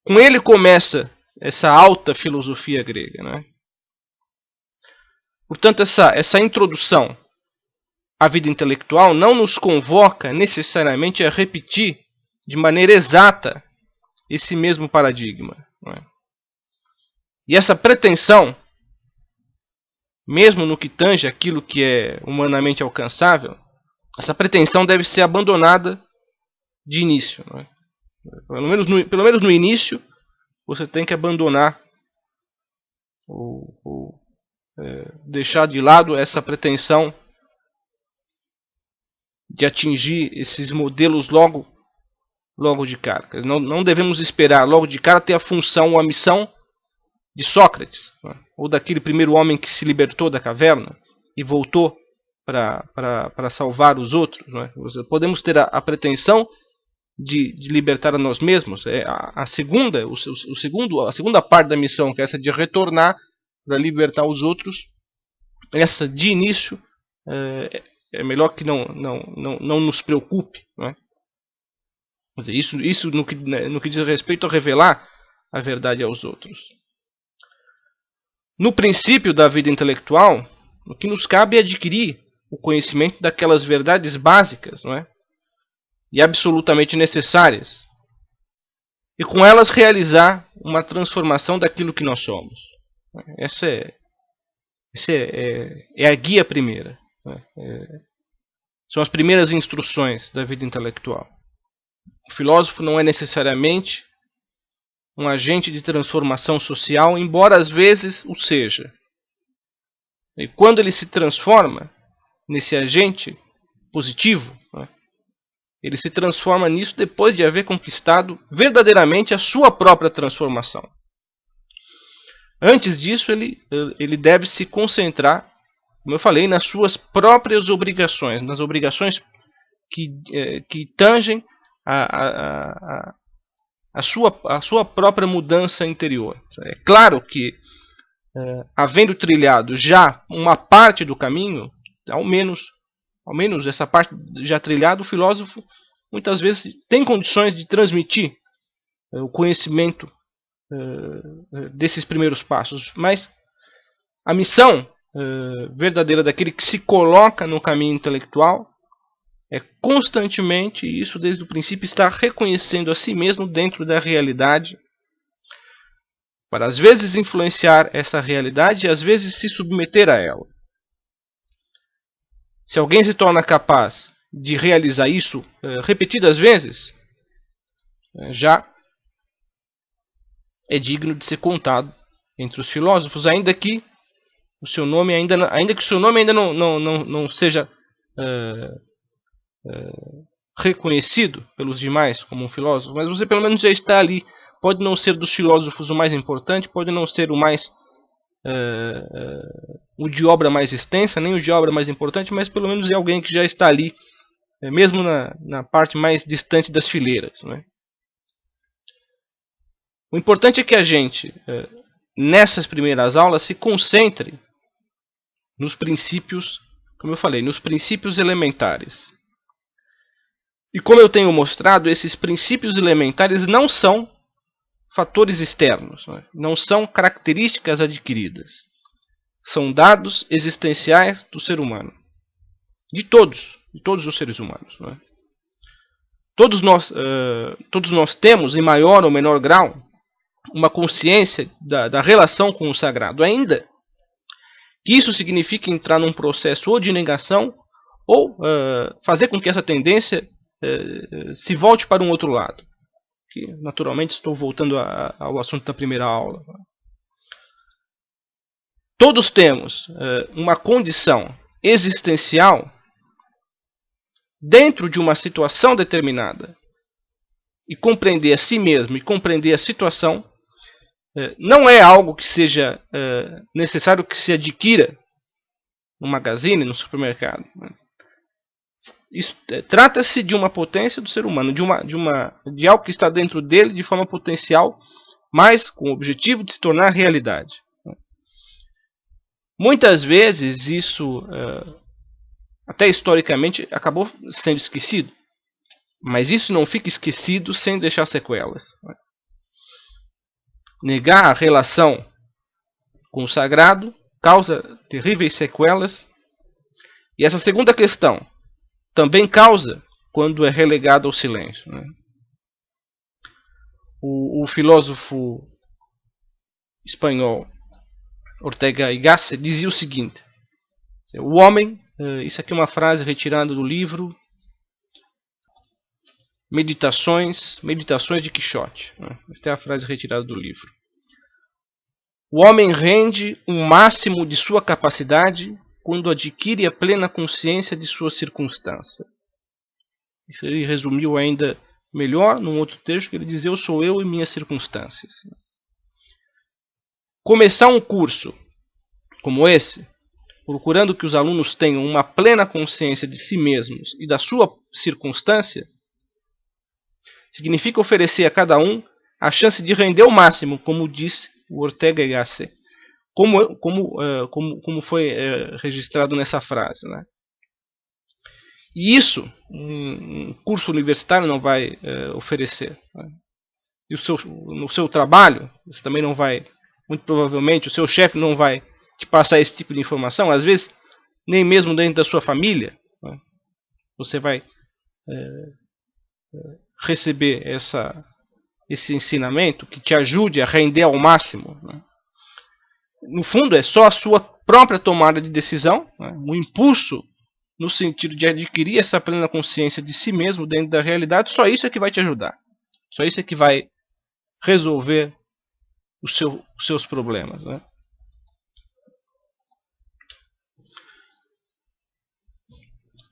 Com ele começa essa alta filosofia grega, né? Portanto, essa introdução a vida intelectual não nos convoca necessariamente a repetir de maneira exata esse mesmo paradigma. Não é? E essa pretensão, mesmo no que tange aquilo que é humanamente alcançável, essa pretensão deve ser abandonada de início. Não é? Pelo menos no início, você tem que abandonar deixar de lado essa pretensão de atingir esses modelos logo de cara. Não devemos esperar logo de cara ter a função ou a missão de Sócrates, né? Ou daquele primeiro homem que se libertou da caverna e voltou para salvar os outros. Né? Podemos ter a pretensão de libertar a nós mesmos. A segunda parte da missão, que é essa de retornar para libertar os outros, essa de início é melhor que não nos preocupe. Não é? Quer dizer, isso no que diz respeito a revelar a verdade aos outros. No princípio da vida intelectual, o que nos cabe é adquirir o conhecimento daquelas verdades básicas, não é? E absolutamente necessárias, e com elas realizar uma transformação daquilo que nós somos. Essa é a guia primeira. São as primeiras instruções da vida intelectual. O filósofo não é necessariamente um agente de transformação social, embora às vezes o seja. E quando ele se transforma nesse agente positivo, né, ele se transforma nisso depois de haver conquistado verdadeiramente a sua própria transformação. Antes disso, ele deve se concentrar, como eu falei, nas suas próprias obrigações, nas obrigações que tangem a sua própria mudança interior. É claro que, havendo trilhado já uma parte do caminho, ao menos essa parte já trilhada, o filósofo muitas vezes tem condições de transmitir o conhecimento desses primeiros passos. Mas a missão verdadeira daquele que se coloca no caminho intelectual é constantemente, e isso desde o princípio, estar reconhecendo a si mesmo dentro da realidade, para às vezes influenciar essa realidade e às vezes se submeter a ela. Se alguém se torna capaz de realizar isso repetidas vezes, já é digno de ser contado entre os filósofos, ainda que o seu nome ainda não seja reconhecido pelos demais como um filósofo, mas você pelo menos já está ali. Pode não ser dos filósofos o mais importante, pode não ser o de obra mais extensa, nem o de obra mais importante, mas pelo menos é alguém que já está ali, mesmo na parte mais distante das fileiras. Não é? O importante é que a gente, nessas primeiras aulas, se concentre nos princípios, como eu falei, nos princípios elementares. E como eu tenho mostrado, esses princípios elementares não são fatores externos, não são características adquiridas. São dados existenciais do ser humano. De todos os seres humanos. Não é? Todos nós temos, em maior ou menor grau, uma consciência da relação com o sagrado. Ainda que isso signifique entrar num processo ou de negação, ou fazer com que essa tendência se volte para um outro lado. Que, naturalmente, estou voltando ao assunto da primeira aula. Todos temos uma condição existencial dentro de uma situação determinada. E compreender a si mesmo e compreender a situação não é algo que seja necessário que se adquira no magazine, no supermercado. Trata-se de uma potência do ser humano, de algo que está dentro dele de forma potencial, mas com o objetivo de se tornar realidade. Muitas vezes isso, até historicamente, acabou sendo esquecido. Mas isso não fica esquecido sem deixar sequelas. Negar a relação com o sagrado causa terríveis sequelas E essa segunda questão também causa quando é relegado ao silêncio, né? O filósofo espanhol Ortega y Gasset dizia o seguinte: o homem, isso aqui é uma frase retirada do livro Meditações de Quixote, né? Esta é a frase retirada do livro. O homem rende um máximo de sua capacidade quando adquire a plena consciência de sua circunstância. Isso ele resumiu ainda melhor num outro texto que ele diz: eu sou eu e minhas circunstâncias. Começar um curso como esse, procurando que os alunos tenham uma plena consciência de si mesmos e da sua circunstância, significa oferecer a cada um a chance de render o máximo, como disse o Ortega y Gasset, como foi registrado nessa frase, né? E isso um curso universitário não vai oferecer, né? E no seu trabalho, você também não vai, muito provavelmente, o seu chefe não vai te passar esse tipo de informação. Às vezes, nem mesmo dentro da sua família, né, você vai receber esse ensinamento que te ajude a render ao máximo, né? No fundo, é só a sua própria tomada de decisão, né, um impulso no sentido de adquirir essa plena consciência de si mesmo dentro da realidade. Só isso é que vai te ajudar. Só isso é que vai resolver os seus problemas, né?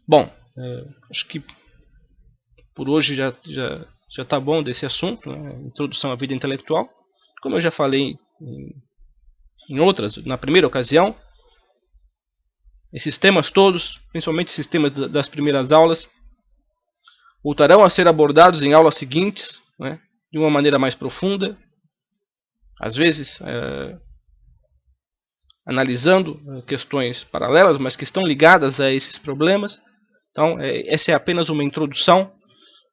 Bom, acho que por hoje já está bom desse assunto, né? Introdução à vida intelectual. Como eu já falei em outras, na primeira ocasião, esses temas todos, principalmente esses temas das primeiras aulas, voltarão a ser abordados em aulas seguintes, né, de uma maneira mais profunda, às vezes analisando questões paralelas, mas que estão ligadas a esses problemas. Então, essa é apenas uma introdução,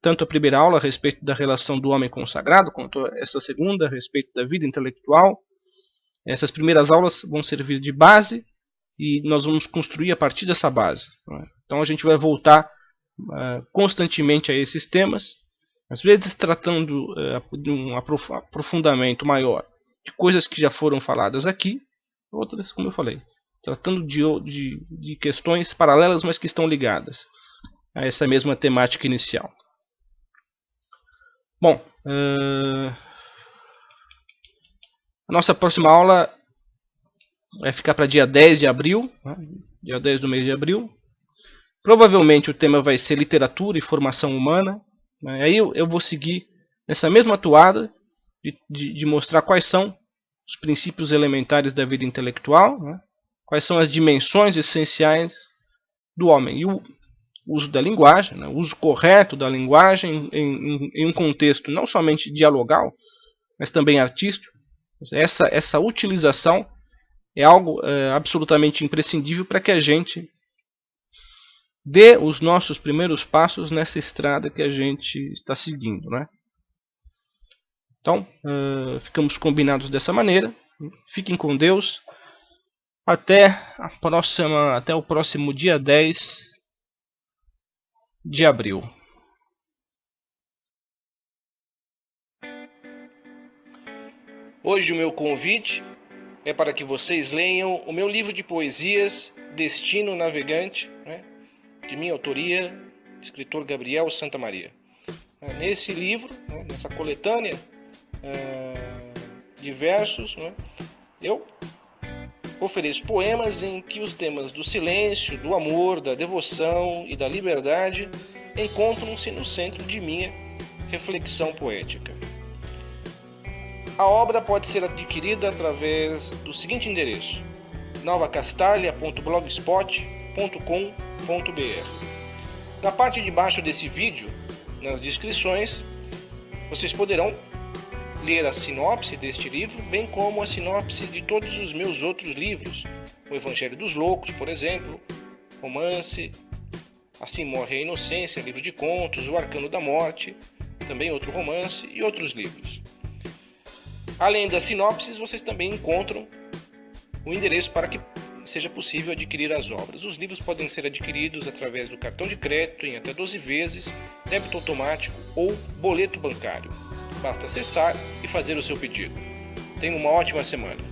tanto a primeira aula a respeito da relação do homem com o sagrado, quanto essa segunda a respeito da vida intelectual. Essas primeiras aulas vão servir de base e nós vamos construir a partir dessa base, né? Então a gente vai voltar constantemente a esses temas, às vezes tratando de um aprofundamento maior de coisas que já foram faladas aqui, outras, como eu falei, tratando de questões paralelas, mas que estão ligadas a essa mesma temática inicial. Bom, a nossa próxima aula vai ficar para dia 10 de abril, né? Dia 10 do mês de abril. Provavelmente o tema vai ser literatura e formação humana, né? Aí eu vou seguir nessa mesma toada de mostrar quais são os princípios elementares da vida intelectual, né? Quais são as dimensões essenciais do homem. E o uso da linguagem, né? O uso correto da linguagem em um contexto não somente dialogal, mas também artístico. Essa utilização é algo absolutamente imprescindível para que a gente dê os nossos primeiros passos nessa estrada que a gente está seguindo, né? Então, ficamos combinados dessa maneira. Fiquem com Deus. Até o próximo dia 10 de abril. Hoje o meu convite é para que vocês leiam o meu livro de poesias Destino Navegante, né, de minha autoria, escritor Gabriel Santamaria. Nesse livro, né, nessa coletânea de versos, né, eu ofereço poemas em que os temas do silêncio, do amor, da devoção e da liberdade encontram-se no centro de minha reflexão poética. A obra pode ser adquirida através do seguinte endereço: novacastalha.blogspot.com.br. Na parte de baixo desse vídeo, nas descrições, vocês poderão ler a sinopse deste livro, bem como a sinopse de todos os meus outros livros, o Evangelho dos Loucos, por exemplo, romance, Assim Morre a Inocência, livro de contos, O Arcano da Morte, também outro romance e outros livros. Além das sinopses, vocês também encontram o endereço para que seja possível adquirir as obras. Os livros podem ser adquiridos através do cartão de crédito em até 12 vezes, débito automático ou boleto bancário. Basta acessar e fazer o seu pedido. Tenha uma ótima semana.